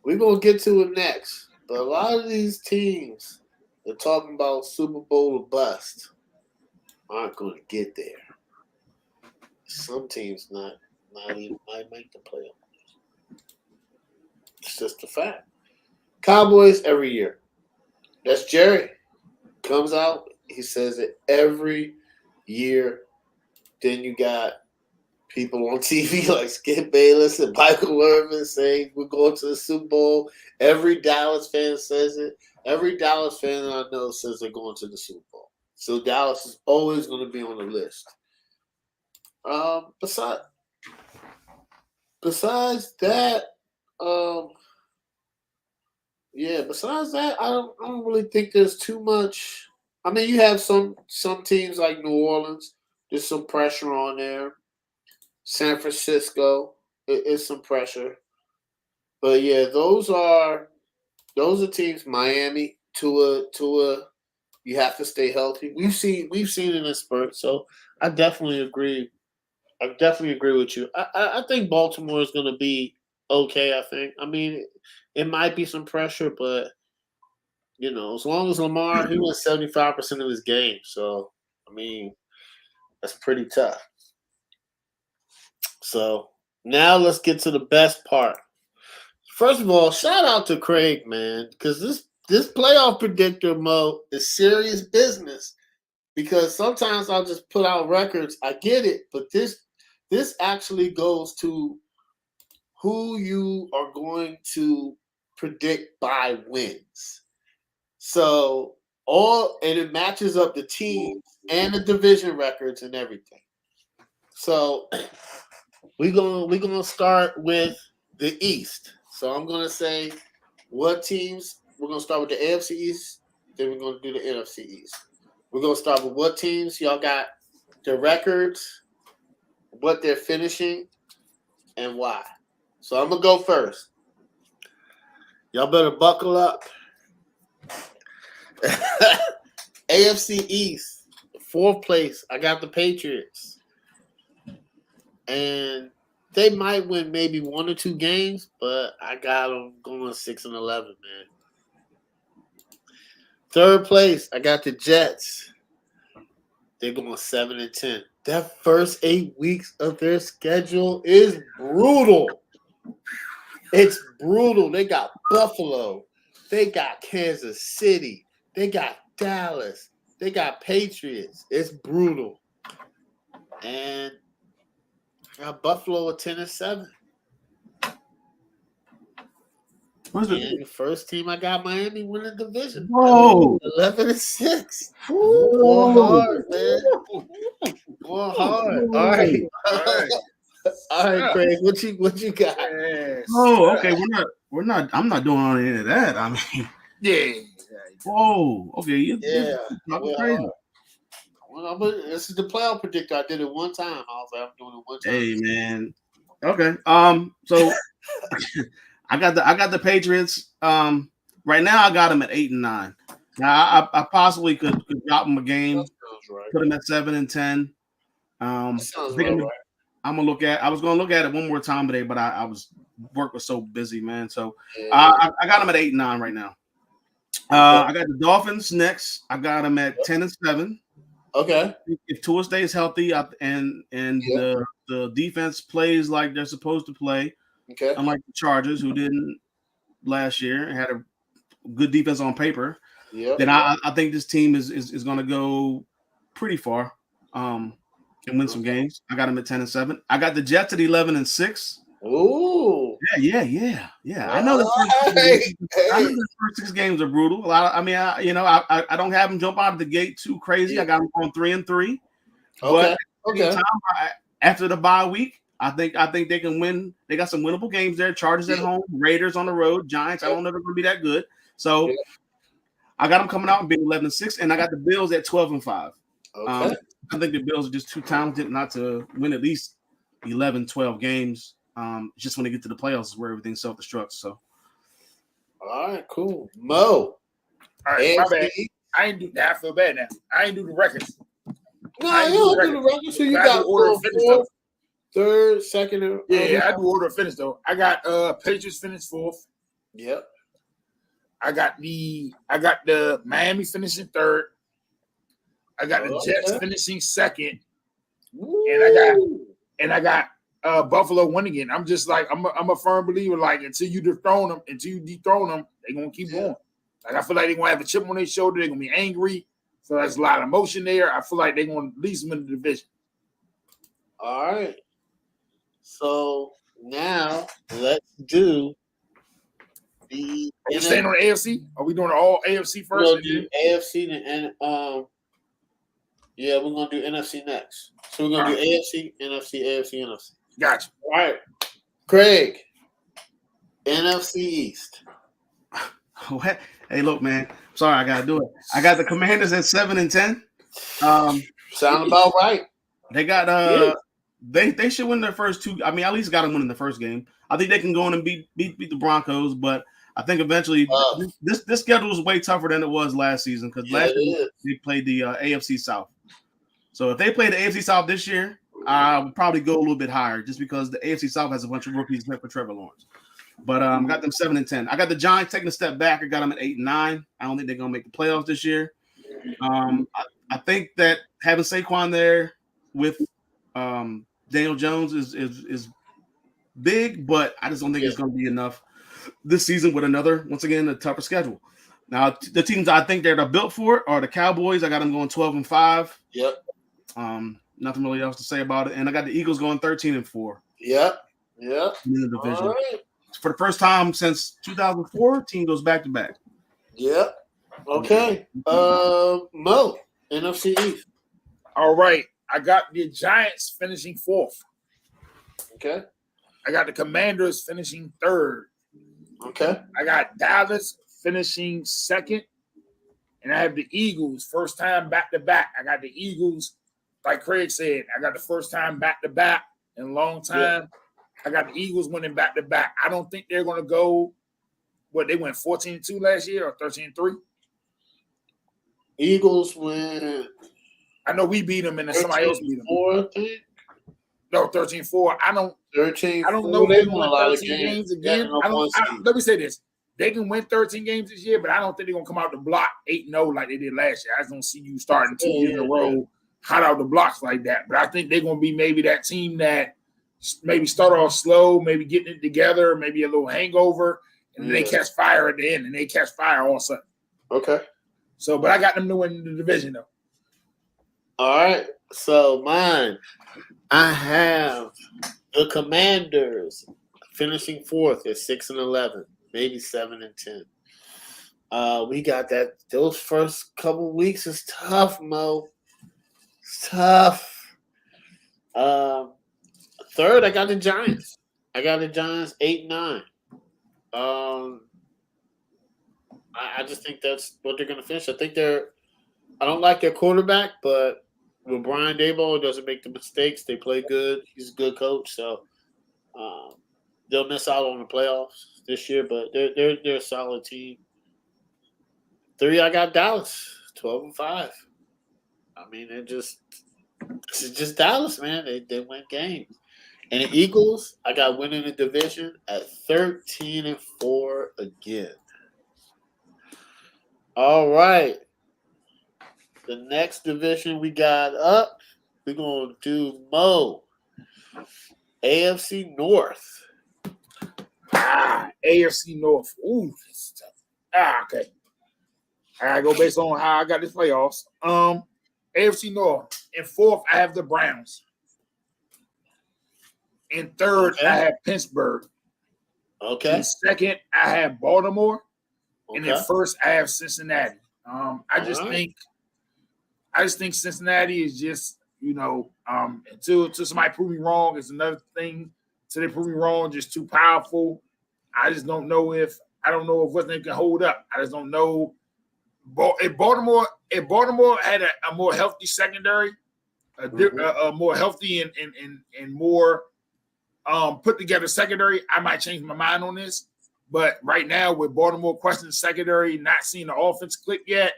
We're gonna get to it next. But a lot of these teams that are talking about Super Bowl or bust aren't gonna get there. Some teams not even might make the playoffs. It's just a fact. Cowboys every year. That's Jerry. Comes out, he says it every year. Then you got people on TV like Skip Bayless and Michael Irvin saying we're going to the Super Bowl. Every Dallas fan says it. Every Dallas fan I know says they're going to the Super Bowl. So Dallas is always going to be on the list. Besides that, besides that, I don't really think there's too much. I mean, you have some teams like New Orleans. There's some pressure on there. San Francisco is some pressure. But yeah, those are teams. Miami, Tua. You have to stay healthy. We've seen it in spurts. So I definitely agree. I definitely agree with you. I think Baltimore is going to be okay. I think. I mean, it might be some pressure, but as long as Lamar, he wins 75% of his games. So I mean, that's pretty tough. So now let's get to the best part. First of all, shout out to Craig, man, because this playoff predictor mode is serious business. Because sometimes I'll just put out records. I get it, but this actually goes to who you are going to predict by wins. So and it matches up the teams and the division records and everything. So we're gonna start with the East. So I'm gonna say what teams. We're gonna start with the AFC East. Then we're gonna do the NFC East. We're gonna start with what teams y'all got their records, what they're finishing, and why. So I'm gonna go first. Y'all better buckle up. AFC East, 4th place. I got the Patriots. And they might win maybe 1 or 2 games, but I got them going 6-11, man. 3rd place, I got the Jets. They're going 7-10. That first 8 weeks of their schedule is brutal. It's brutal. They got Buffalo. They got Kansas City. They got Dallas. They got Patriots. It's brutal. And I got Buffalo at 10-7. And the first team I got Miami winning the division. Whoa. 11-6. Going hard, man. Going hard. All right. All right, Craig. What you got? Yes. Oh, okay. We're not. I'm not doing any of that. I mean, Yeah. whoa. Okay. Yeah. You're crazy. Well, this is the playoff predictor. I did it one time. I was like, I'm doing it one time. Hey, man. Okay. So I got the Patriots. Right now I got them at 8-9. Now I possibly could drop them a game. That sounds right. Put them at 7-10. That sounds right. I'm gonna look at. I was gonna look at it one more time today, but work was so busy, man. So Yeah. I got them at 8-9 right now. I got the Dolphins next. I got them at 10-7. Okay. If Tua stays healthy and the defense plays like they're supposed to play, okay, unlike the Chargers who didn't last year and had a good defense on paper, then I think this team is going to go pretty far and win some games. I got them at 10-7. I got the Jets at 11-6. Ooh. Yeah. I know the first 6 games are brutal. I don't have them jump out of the gate too crazy. I got them on 3-3. Okay. But after the bye week, I think they can win. They got some winnable games there. Chargers at home, Raiders on the road, Giants. I don't know if they're going to be that good. So I got them coming out and being 11-6, and I got the Bills at 12-5. Okay. I think the Bills are just too talented not to win at least 11, 12 games. Just when they get to the playoffs is where everything self-destructs. So, all right, cool. Mo. All right, my bad. I ain't do that. I feel bad now. I ain't do the records. No, you don't do the records. So you got order fourth, third, second. Yeah, I do order of finish though. I got Patriots finish 4th. Yep. I got the Miami finishing 3rd. I got the Jets finishing 2nd. And I got Buffalo winning again. I'm just like I'm a firm believer. Like until you dethrone them, they're gonna keep going. Like I feel like they're gonna have a chip on their shoulder. They're gonna be angry. So there's a lot of emotion there. I feel like they're gonna at least win the division. All right. So now let's do the Are we staying on the AFC? Are we doing all AFC We're first? gonna do AFC and yeah, we're gonna do NFC next. So we're gonna do AFC, NFC, AFC, NFC. Gotcha. All right, Craig, NFC East. Hey, look, man. Sorry, I gotta do it. I got the Commanders at 7-10. Sound about right. They got they should win their first two. I mean, at least got them winning the first game. I think they can go in and beat the Broncos, but I think eventually this schedule is way tougher than it was last season because last year they played the AFC South. So if they play the AFC South this year, I would probably go a little bit higher just because the AFC South has a bunch of rookies except for Trevor Lawrence. But got them 7-10. I got the Giants taking a step back. I got them at 8-9. I don't think they're gonna make the playoffs this year. I think that having Saquon there with Daniel Jones is big, but I just don't think it's going to be enough this season with once again, a tougher schedule. Now, the teams I think they're built for it are the Cowboys. I got them going 12-5. Yep. Nothing really else to say about it. And I got the Eagles going 13-4. Yep. In the division. All right. For the first time since 2004, team goes back-to-back. Yep. Okay. Mo, NFC East. All right. I got the Giants finishing 4th. Okay. I got the Commanders finishing 3rd. Okay. I got Dallas finishing 2nd. And I have the Eagles first time back-to-back. I got the Eagles, like Craig said, I got the first time back-to-back in a long time. Yeah. I got the Eagles winning back-to-back. I don't think they're going to go, they went 14-2 last year or 13-3? Eagles win. I know we beat them and then somebody else beat them. 4, I think. No, 13-4. I don't know if they win 13 games again. Let me say this. They can win 13 games this year, but I don't think they're going to come out the block 8-0 like they did last year. I just don't see you starting 2 years in a row hot out the blocks like that. But I think they're going to be maybe that team that maybe start off slow, maybe getting it together, maybe a little hangover, and then they catch fire at the end, and they catch fire all of a sudden. Okay. So, but I got them to win the division, though. All right. So, mine, I have the Commanders finishing 4th at 6-11, maybe 7-10. We got that. Those first couple weeks is tough, Mo. It's tough. 3rd, I got the Giants. I got the Giants 8-9. I just think that's what they're going to finish. I don't like their quarterback, but with Brian Daboll, doesn't make the mistakes. They play good. He's a good coach, so they'll miss out on the playoffs this year, but they're a solid team. 3, I got Dallas 12-5. I mean, this is just Dallas, man. They win games. And the Eagles, I got winning the division at 13-4 again. All right. The next division we got up, we're going to do Mo. AFC North. AFC North. Ooh, this is tough. Okay. I got to go based on how I got this playoffs. AFC North. In 4th, I have the Browns. In 3rd, I have Pittsburgh. Okay. In 2nd, I have Baltimore. Okay. And in 1st, I have Cincinnati. I just think Cincinnati is just, until somebody prove me wrong, is another thing. Until they prove me wrong, just too powerful. I just don't know if what they can hold up. I just don't know. If Baltimore had a more healthy secondary, a more healthy and more put together secondary, I might change my mind on this. But right now, with Baltimore questioning secondary, not seeing the offense click yet,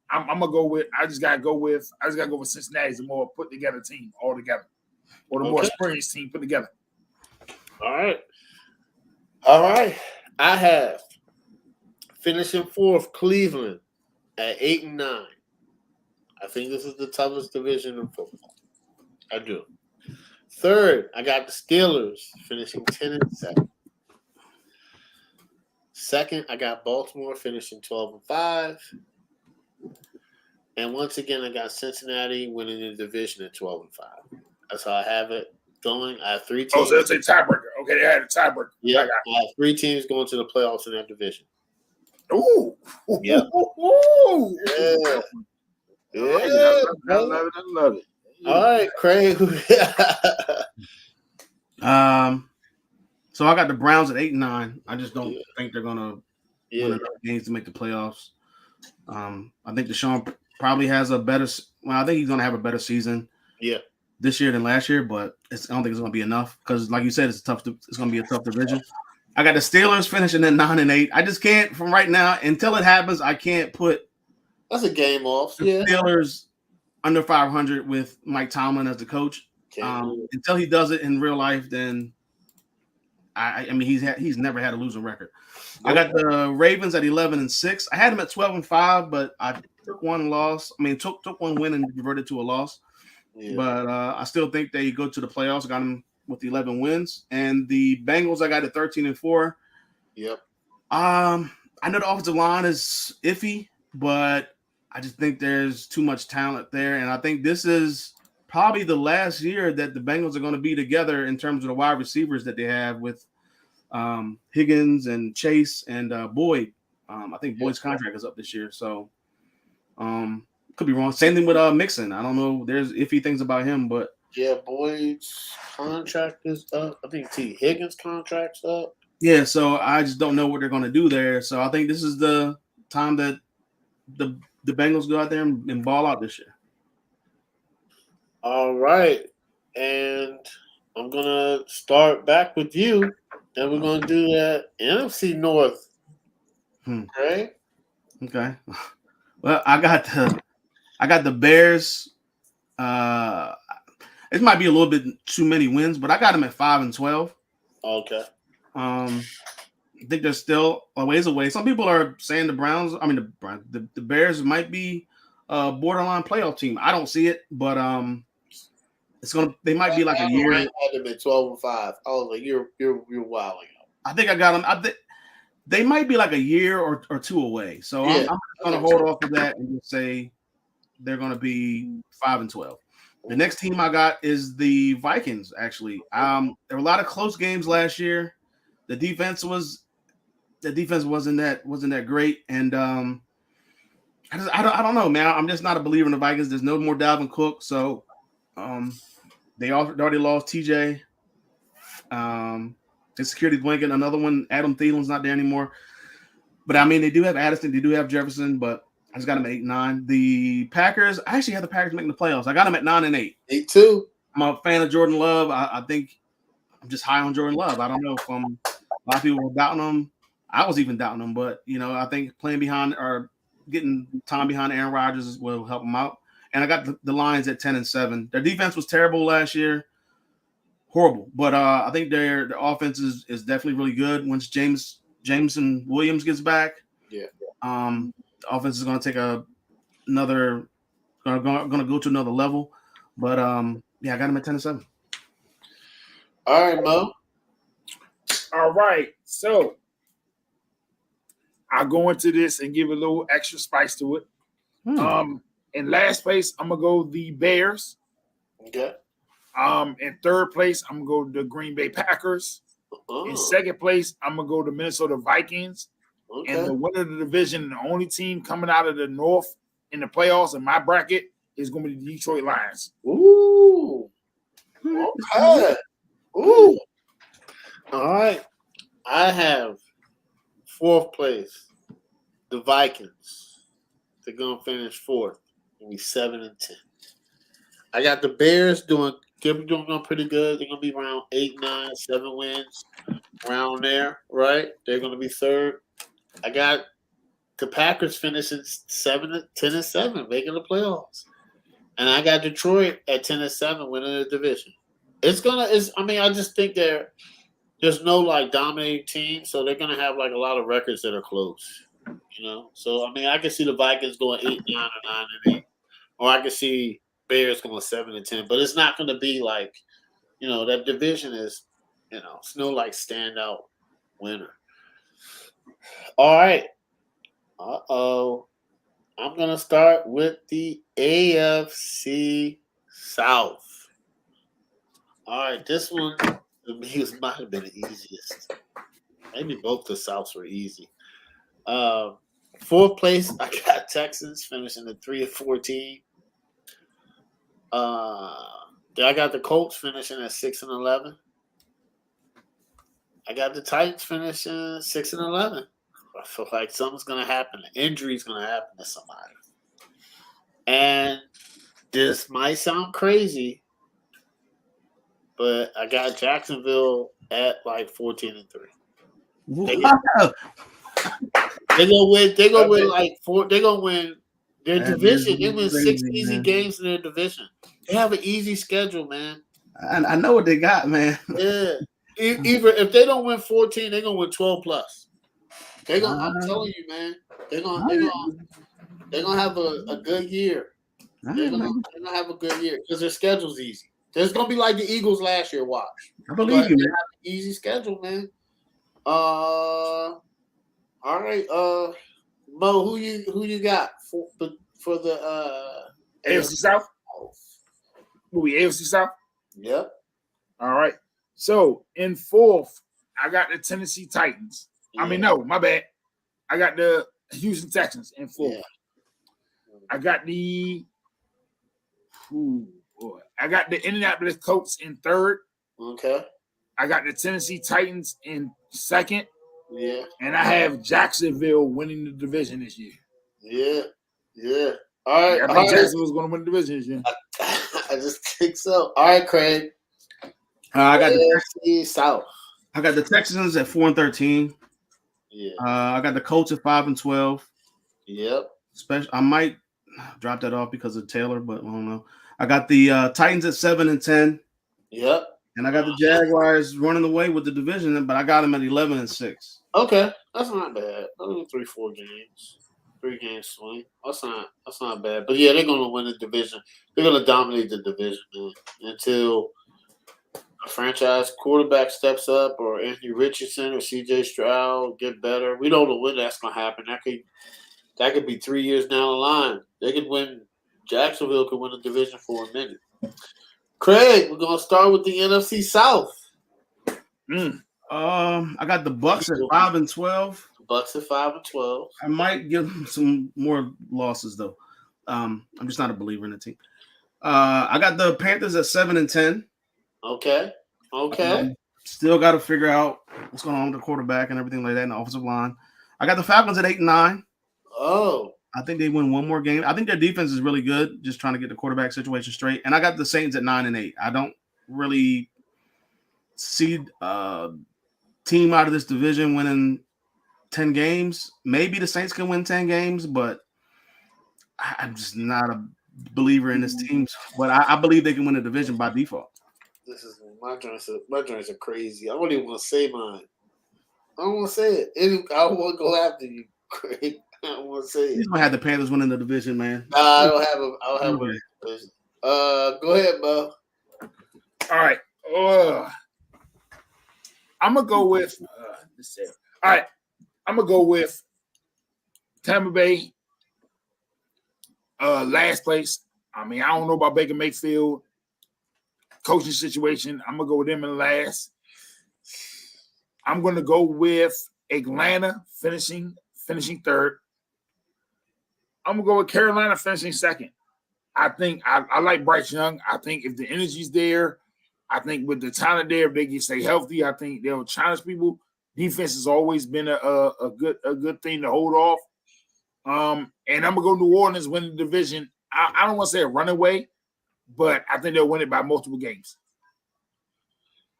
I'm gonna go with. I just gotta go with Cincinnati as a more put together team altogether, or the more experienced team put together. All right. I have finishing 4th Cleveland at 8-9. I think this is the toughest division in football. I do. 3rd, I got the Steelers finishing 10-7. 2nd, I got Baltimore finishing 12-5. And once again, I got Cincinnati winning the division at 12-5. That's how I have it. going. I have 3 teams. Oh, so it's a tiebreaker. Okay, they had a tiebreaker. Yeah, I have 3 teams going to the playoffs in that division. Ooh. Yep. Ooh. Yeah. I love it. All right, Craig. So I got the Browns at 8-9. I just don't think they're gonna win enough games to make the playoffs. I think Deshaun probably has a better. Well, I think he's gonna have a better season. Yeah. This year than last year, but I don't think it's gonna be enough because, like you said, it's tough. It's gonna be a tough division. I got the Steelers finishing at 9-8. I just can't from right now until it happens. I can't put. That's a game off. The Steelers under 500 with Mike Tomlin as the coach. Until he does it in real life, then I mean he's never had a losing record. I got the Ravens at 11-6. I had them at 12-5, but I took one loss. I mean took one win and converted to a loss. Yeah. But I still think they go to the playoffs. I got them with 11 wins, and the Bengals I got at 13-4. Yep. I know the offensive line is iffy, but I just think there's too much talent there, and I think this is probably the last year that the Bengals are going to be together in terms of the wide receivers that they have with Higgins and Chase and Boyd. I think Boyd's contract is up this year, so could be wrong. Same thing with Mixon. I don't know. There's iffy things about him, but yeah, Boyd's contract is up. I think T. Higgins' contract's up. Yeah, so I just don't know what they're going to do there. So I think this is the time that the Bengals go out there and ball out this year. All right, and I'm gonna start back with you, and we're gonna do that NFC North. Right? Okay. Well, I got the Bears. It might be a little bit too many wins, but I got them at 5-12. Okay. I think they're still a ways away. Some people are saying the Bears might be a borderline playoff team. I don't see it, but they might be like a year. I had them at 12-5. I was like, you're wilding out. I think I got them. They might be like a year or two away. So I'm going to hold off of that and just say they're going to be 5-12. The next team I got is the Vikings. Actually, there were a lot of close games last year. The defense wasn't that great, and I don't know, man. I'm just not a believer in the Vikings. There's no more Dalvin Cook, so they already lost TJ. The security blanket, another one. Adam Thielen's not there anymore. But I mean, they do have Addison, they do have Jefferson, but I just got them at 8-9. The Packers, I actually had the Packers making the playoffs. I got them at 9-8. 8-2. I'm a fan of Jordan Love. I think I'm just high on Jordan Love. I don't know if a lot of people were doubting him. I was even doubting him, but I think playing behind or getting time behind Aaron Rodgers will help him out. And I got the Lions at 10-7. Their defense was terrible last year, horrible. But I think their offense is definitely really good once Jameson Williams gets back. Yeah. The offense is going to take going to go to another level. But I got him at 10-7. All right, Mo. All right, so I'll go into this and give a little extra spice to it. In last place, I'm gonna go the Bears. Okay. In third place, I'm gonna go the Green Bay Packers. In second place, I'm gonna go the Minnesota Vikings. Okay. And the winner of the division, the only team coming out of the North in the playoffs in my bracket is gonna be the Detroit Lions. Ooh. Okay. Ooh. All right. I have fourth place, the Vikings. They're gonna finish fourth. Gonna be 7-10. I got the Bears doing pretty good. They're gonna be around 8, 9, 7 wins, around there, right? They're gonna be third. I got the Packers finishing 10-7, making the playoffs, and I got Detroit at 10-7, winning the division. I just think there's no like dominating team, so they're gonna have like a lot of records that are close. So I can see the Vikings going 8-9 or 9-8, or I can see Bears going 7-10. But it's not gonna be like, that division is, it's no like standout winner. All right. I'm gonna start with the AFC South. All right, this one to me might have been the easiest. Maybe both the Souths were easy. Fourth place, I got Texans finishing at 3-14. Then I got the Colts finishing at 6-11. I got the Titans finishing 6-11. I feel like something's gonna happen. An injury's gonna happen to somebody. And this might sound crazy, but I got Jacksonville at like 14-3. They gonna win. They gonna win like four. They gonna win their division. They win 6 easy games in their division. They have an easy schedule, man. I know what they got, man. Yeah. Either if they don't win 14, they're gonna win 12 plus. They're gonna. I'm telling you, man. They're gonna have a good year. They're gonna have a good year because their schedule's easy. There's gonna be like the Eagles last year. Watch. I believe you, man. Have an easy schedule, man. All right. Mo, who you got for the AFC South? Who we AFC South? Yep. All right. So in fourth, I got the Tennessee Titans. Yeah. I mean, no, my bad. I got the Houston Texans in fourth. Yeah. I got the Indianapolis Colts in third. Okay. I got the Tennessee Titans in second. Yeah. And I have Jacksonville winning the division this year. Yeah. All right. I think Jacksonville's going to win the division this year. I just think so. All right, Craig. I got the South. I got the Texans at 4-13. Yeah. I got the Colts at 5-12. Yep. I might drop that off because of Taylor, but I don't know. I got the Titans at 7-10. Yep. And I got the Jaguars running away with the division, but I got them at 11-6. Okay, that's not bad. Only 3-4 games, 3-game swing. That's not bad. But yeah, they're gonna win the division. They're gonna dominate the division, man, until a franchise quarterback steps up, or Anthony Richardson or C.J. Stroud get better. We don't know when that's gonna happen. That could be 3 years down the line. They could win. Jacksonville could win the division for a minute. Craig, we're gonna start with the NFC South. I got the Bucks at 5-12. Bucks at 5-12. I might give them some more losses though. I'm just not a believer in the team. I got the Panthers at 7-10. Okay. Still got to figure out what's going on with the quarterback and everything like that in the offensive line. I got the Falcons at 8-9. Oh. I think they win one more game. I think their defense is really good, just trying to get the quarterback situation straight. And I got the Saints at 9-8. I don't really see a team out of this division winning 10 games. Maybe the Saints can win 10 games, but I'm just not a believer in this team. But I believe they can win the division by default. This is my joints are crazy. I don't even want to say mine. I don't want to say it. I don't want to go after you, Craig. I don't want to say it. He's gonna have the Panthers winning the division, man. Nah, I don't have a division. Go ahead, Bo. All right. I'm gonna go with all right. I'm gonna go with Tampa Bay. Last place. I mean, I don't know about Baker Mayfield coaching situation. I'm gonna go with them in last. I'm gonna go with Atlanta finishing third. I'm gonna go with Carolina finishing second. I think I like Bryce Young. I think if the energy's there, I think with the talent there, if they can stay healthy, I think they'll challenge people. Defense has always been a good thing to hold off. And I'm gonna go New Orleans win the division. I don't want to say a runaway, but I think they'll win it by multiple games.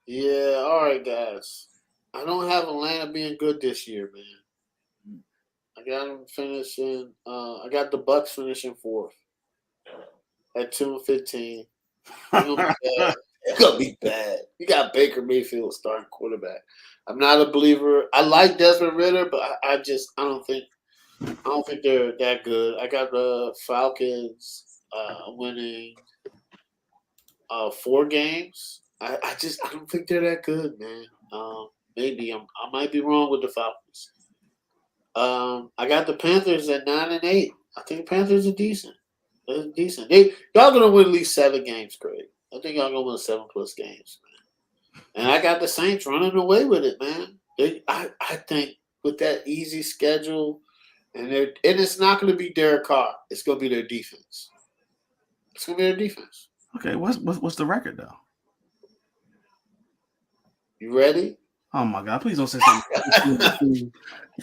Yeah, all right, guys. I don't have Atlanta being good this year, man. I got them finishing. I got the Bucks finishing fourth at 2-15. It's gonna be bad. You got Baker Mayfield starting quarterback. I'm not a believer. I like Desmond Ridder, but I don't think they're that good. I got the Falcons winning 4 games. I don't think they're that good, man. Maybe I might be wrong with the Falcons. I got the Panthers at 9-8. I think the Panthers are decent. They're decent. Y'all gonna win at least 7 games, Craig. I think y'all gonna win 7+ games, man. And I got the Saints running away with it, man. I think with that easy schedule, and it's not going to be Derek Carr. It's going to be their defense. It's going to be their defense. Okay, what's the record though? You ready? Oh my God! Please don't say something.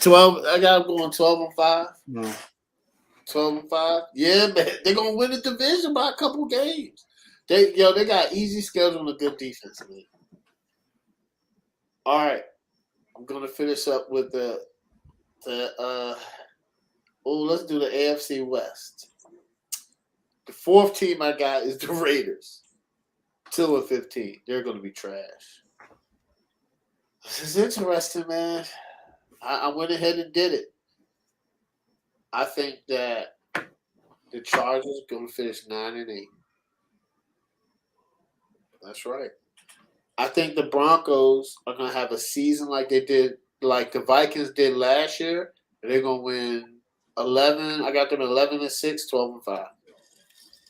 12. I got them going 12-5. No. 12-5. Yeah, man. They're gonna win the division by a couple games. They got easy schedule and a good defense, man. All right. I'm gonna finish up with let's do the AFC West. The fourth team I got is the Raiders. 2-15. They're gonna be trash. This is interesting, man. I went ahead and did it. I think that the Chargers are going to finish 9-8. That's right. I think the Broncos are going to have a season like they did, like the Vikings did last year. And they're going to win 11. I got them 11-6, 12-5.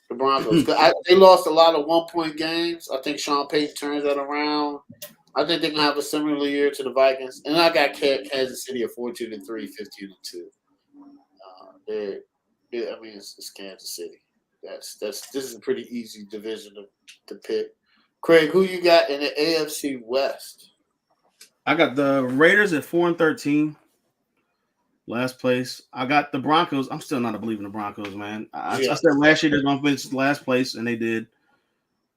The Broncos. They lost a lot of 1-point games. I think Sean Payton turns that around. I think they're going to have a similar year to the Vikings. And I got Kansas City at 14-3, 15-2. It's Kansas City. This is a pretty easy division to pick. Craig, who you got in the AFC West? I got the Raiders at 4-13, last place. I got the Broncos. I'm still not a believer in the Broncos, man. I said last year they're going to finish last place, and they did.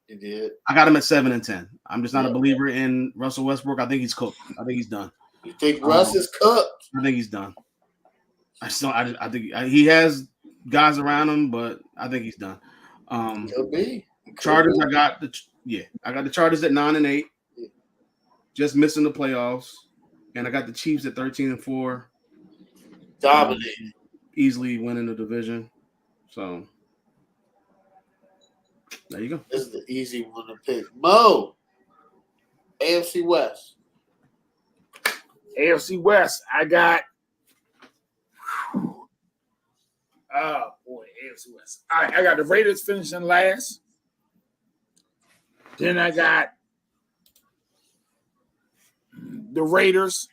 You did. I got him at 7-10. I'm just not a believer in Russell Westbrook. I think he's cooked. I think he's done. You think Russ is cooked? I think he's done. I think he has guys around him, but I think he's done. Could be. Chargers. I got the Chargers at 9-8, just missing the playoffs, and I got the Chiefs at 13-4, dominating, easily winning the division. So there you go. This is the easy one to pick. Mo, AFC West. AFC West. I got. Oh boy, AFC West. All right, I got the Raiders finishing last. Then I got the Raiders.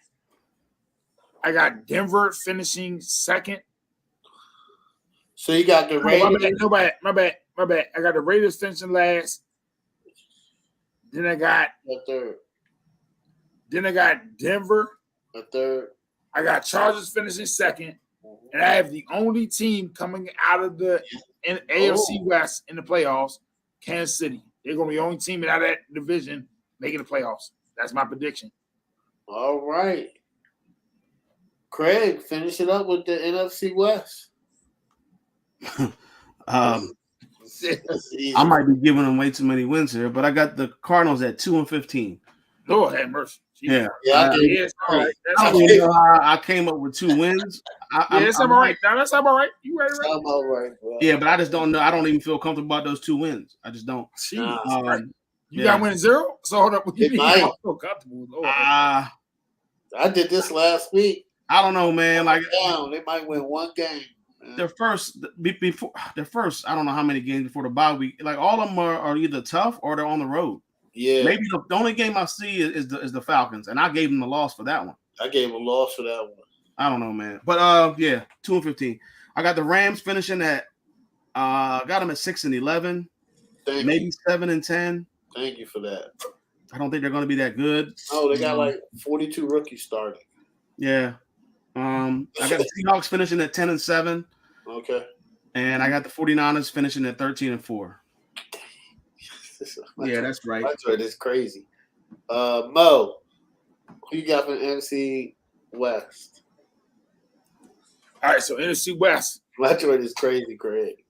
I got Denver finishing second. So you got the Raiders. My bad. I got the Raiders finishing last. Then I got a third. Then I got Denver. A third. I got Chargers finishing second. And I have the only team coming out of the AFC West in the playoffs, Kansas City. They're going to be the only team out of that division making the playoffs. That's my prediction. All right. Craig, finish it up with the NFC West. I might be giving them way too many wins here, but I got the Cardinals at 2-15. Lord have mercy. Yeah. I don't even know how I came up with 2 wins. That's all right. Now that's all right. You ready? I'm all right, bro. Yeah, but I just don't know. I don't even feel comfortable about those 2 wins. I just don't. You got win 0? So hold up. You might. feel comfortable. I did this last week. I don't know, man. Like they might win 1 game. Their first, I don't know how many games before the bye week. Like all of them are either tough or they're on the road. Yeah. Maybe the only game I see is the Falcons, and I gave them the loss for that one. I gave them a loss for that one. I don't know, man. But 2-15. I got the Rams finishing at got them at 6-11. Maybe 7-10. Thank you for that. I don't think they're going to be that good. Oh, they got like 42 rookies starting. Yeah. I got the Seahawks finishing at 10-7. Okay. And I got the 49ers finishing at 13-4. Yeah, that's right. That's right. It's crazy. Mo, who you got for the NFC West? All right, so NFC West. That's right. It's crazy, Craig.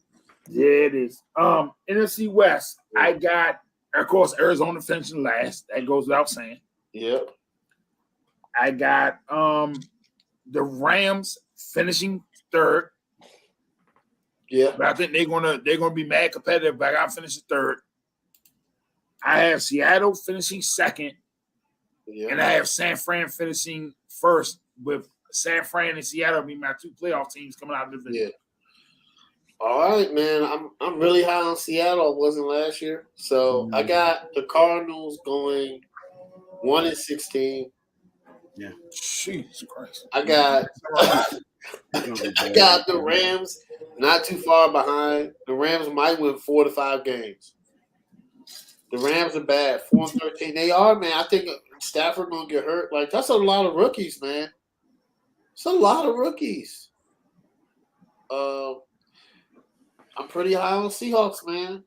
Yeah, it is. NFC West. I got, of course, Arizona finishing last. That goes without saying. Yep. I got the Rams finishing third. Yeah. But I think they're gonna be mad competitive, but I got finishing third. I have Seattle finishing second. Yeah. And I have San Fran finishing first, with San Fran and Seattle being my 2 playoff teams coming out of the division. All right, man. I'm really high on Seattle. I wasn't last year, so I got the Cardinals going 1-16. Yeah. Jesus Christ. I got I got the Rams not too far behind. The Rams might win 4 to 5 games. The Rams are bad, 4-13. They are, man. I think Stafford gonna get hurt. Like that's a lot of rookies, man. It's a lot of rookies. I'm pretty high on Seahawks, man.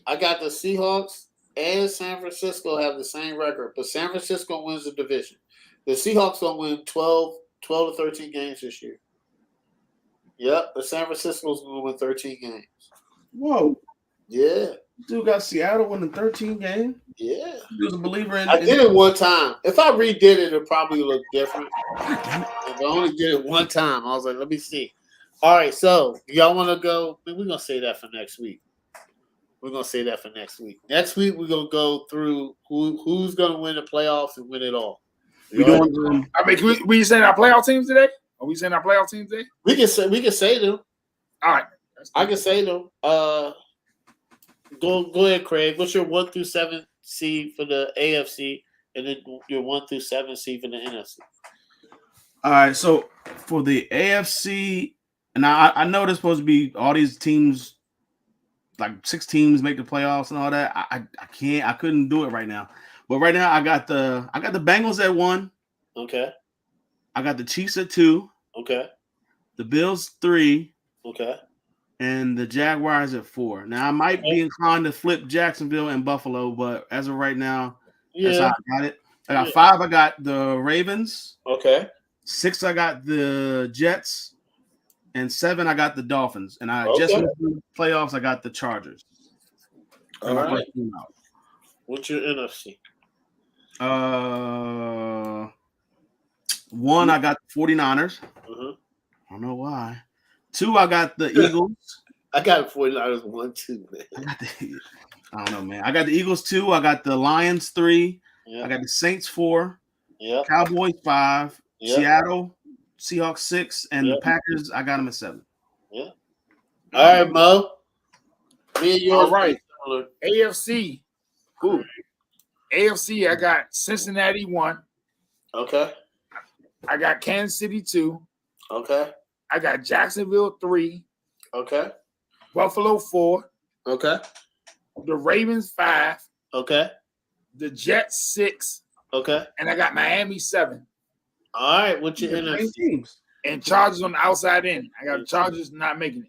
I got the Seahawks and San Francisco have the same record, but San Francisco wins the division. The Seahawks gonna win 12 to 13 games this year. Yep, the San Francisco's gonna win 13 games. Whoa. Yeah. Dude got Seattle winning 13 games. Yeah. He was a believer in. I did it one time. If I redid it, it'd probably look different. If I only did it one time, I was like, let me see. All right, so y'all want to go? We're gonna say that for next week. We're gonna say that for next week. Next week we're gonna go through who's gonna win the playoffs and win it all. We doing. I mean, we saying our playoff teams today? Are we saying our playoff teams today? We can say them. All right, I can say them. Go ahead, Craig. What's your 1 through 7 seed for the AFC, and then your 1 through 7 seed for the NFC? All right, so for the AFC, and I know there's supposed to be all these teams, like 6 teams make the playoffs and all that. I couldn't do it right now. But right now I got the Bengals at 1. Okay. I got the Chiefs at 2. Okay. The Bills 3. Okay. And the Jaguars at 4. Now I might be inclined to flip Jacksonville and Buffalo, but as of right now, that's how I got it. I got 5. I got the Ravens. Okay. 6. I got the Jets, and 7. I got the Dolphins. And I just went through the playoffs. I got the Chargers. All right. What's your NFC? 1. I got the 49ers. Uh-huh. I don't know why. 2. I got the Eagles. I got 49ers 1, 2, man. I don't know, man. I got the Eagles 2. I got the Lions 3. Yep. I got the Saints 4. Yep. Cowboys 5. Yep. Seattle Seahawks 6, and the Packers. I got them at 7. Yeah. All right, Mo. Me and yours. All right. AFC. Who? AFC. I got Cincinnati 1. Okay. I got Kansas City 2. Okay. I got Jacksonville 3. Okay. Buffalo 4. Okay. The Ravens 5. Okay. The Jets 6. Okay. And I got Miami 7. All right. What's your NFC teams? And Chargers on the outside in. I got Chargers not making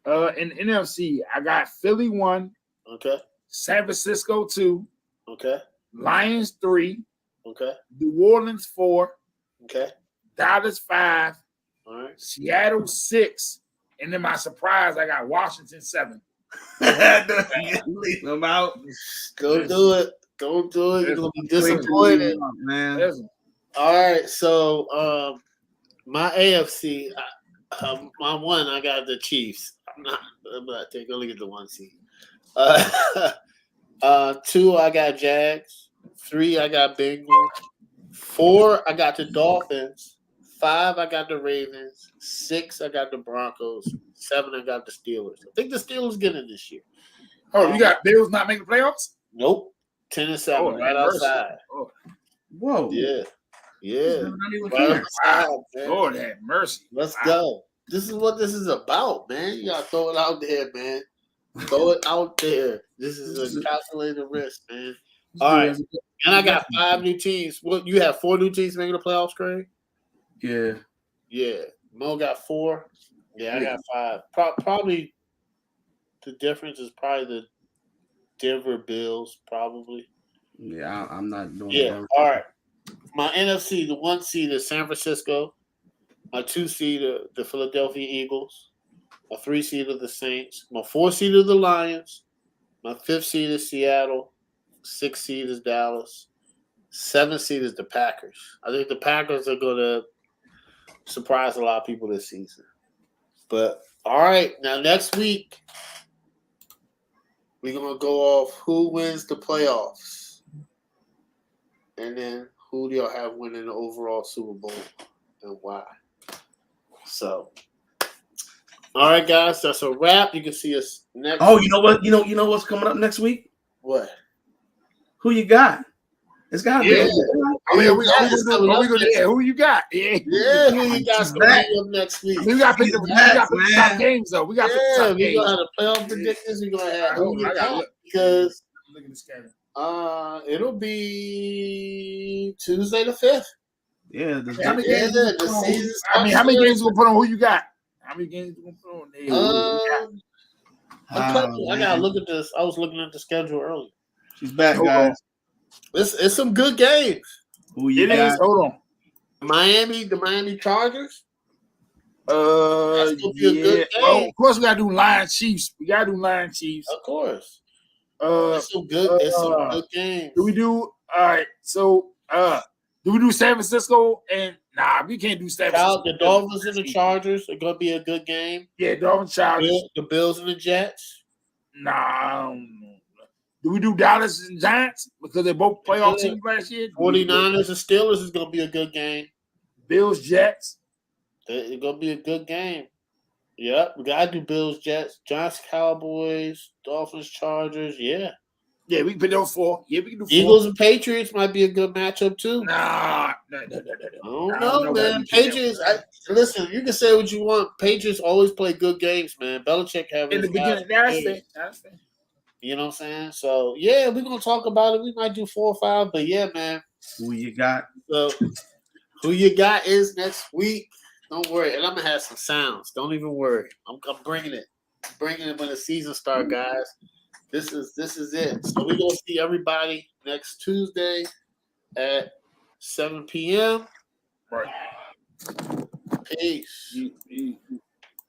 it. In NFC, I got Philly 1. Okay. San Francisco 2. Okay. Lions 3. Okay. New Orleans 4. Okay. Dallas 5. All right. Seattle 6. And then my surprise, I got Washington 7. Leave them out. Go do it. Don't do it. You're gonna be disappointed, man. All right. So my AFC, my 1, I got the Chiefs. I'm not taking a look at the 1 seed. 2, I got Jags. 3, I got Bengals. 4, I got the Dolphins. 5, I got the Ravens. 6, I got the Broncos. 7, I got the Steelers. I think the Steelers get it this year. Oh, you got Bills not making playoffs? Nope. 10-7, right outside. Oh. Whoa. Yeah. Yeah. Right outside, Lord have mercy. Let's go. This is what this is about, man. You gotta throw it out there, man. Throw it out there. This is a calculated risk, man. All right. And I got 5 new teams. What, you have 4 new teams making the playoffs, Craig? Yeah. Yeah. Mo got 4. Yeah, I got 5. Probably the difference is probably the Denver Bills, probably. Yeah, I'm not doing that. All right. My NFC, the 1 seed is San Francisco. My 2 seed are the Philadelphia Eagles. My 3 seed are the Saints. My 4 seed are the Lions. My 5th seed is Seattle. 6th seed is Dallas. 7th seed is the Packers. I think the Packers are going to surprise a lot of people this season. But, all right, now next week, we're going to go off who wins the playoffs. And then who do y'all have winning the overall Super Bowl and why? So, All right, guys, that's a wrap. You can see us next. Oh, you know what? You know what's coming up next week? What? Who you got? It's gotta Yeah. be. Who you got? Yeah. Yeah, who you got She's coming back. up next week? We got to pick the top man. games though. We got to pick the Yeah, top we games. gonna have the playoff predictions. We gonna have Hold who on, you I gotta got look. because Look at the schedule. it'll be Tuesday the 5th. Yeah, How many games? the season How many games you gonna put on? Who you got? How many games you gonna put on? There? A couple. I gotta look at this. I was looking at the schedule earlier. She's back, Hold guys. on. It's some good games. Who you It got? is. Hold on. The Miami Chargers. That's gonna be a good game. Well, of course, we gotta do Lions Chiefs. We gotta do Lions Chiefs. Of course. It's some good games. Do we do all right? So do we do San Francisco and we can't do San Francisco. The Dolphins and the Chargers are gonna be a good game. Yeah, Dolphins Chargers. The Bills and the Jets. Nah, I don't know. Do we do Dallas and Giants because they're both playoff teams last year? 49ers and Steelers is gonna be a good game. Bills Jets. It's gonna be a good game. Yep, we gotta do Bills, Jets, Giants, Cowboys, Dolphins, Chargers. Yeah, we can put those 4. Yeah, we can do 4. Eagles and Patriots might be a good matchup too. No. I don't know, man. Patriots. Listen, you can say what you want. Patriots always play good games, man. Belichick having in the beginning. That's fair. You know what I'm saying? So yeah, we're gonna talk about it. We might do 4 or 5, but yeah, man. Who you got? So who you got is next week. Don't worry, and I'm gonna have some sounds. Don't even worry. I'm bringing it. I'm bringing it when the season starts, guys. This is it. So we're gonna see everybody next Tuesday at 7 p.m. Right. Peace.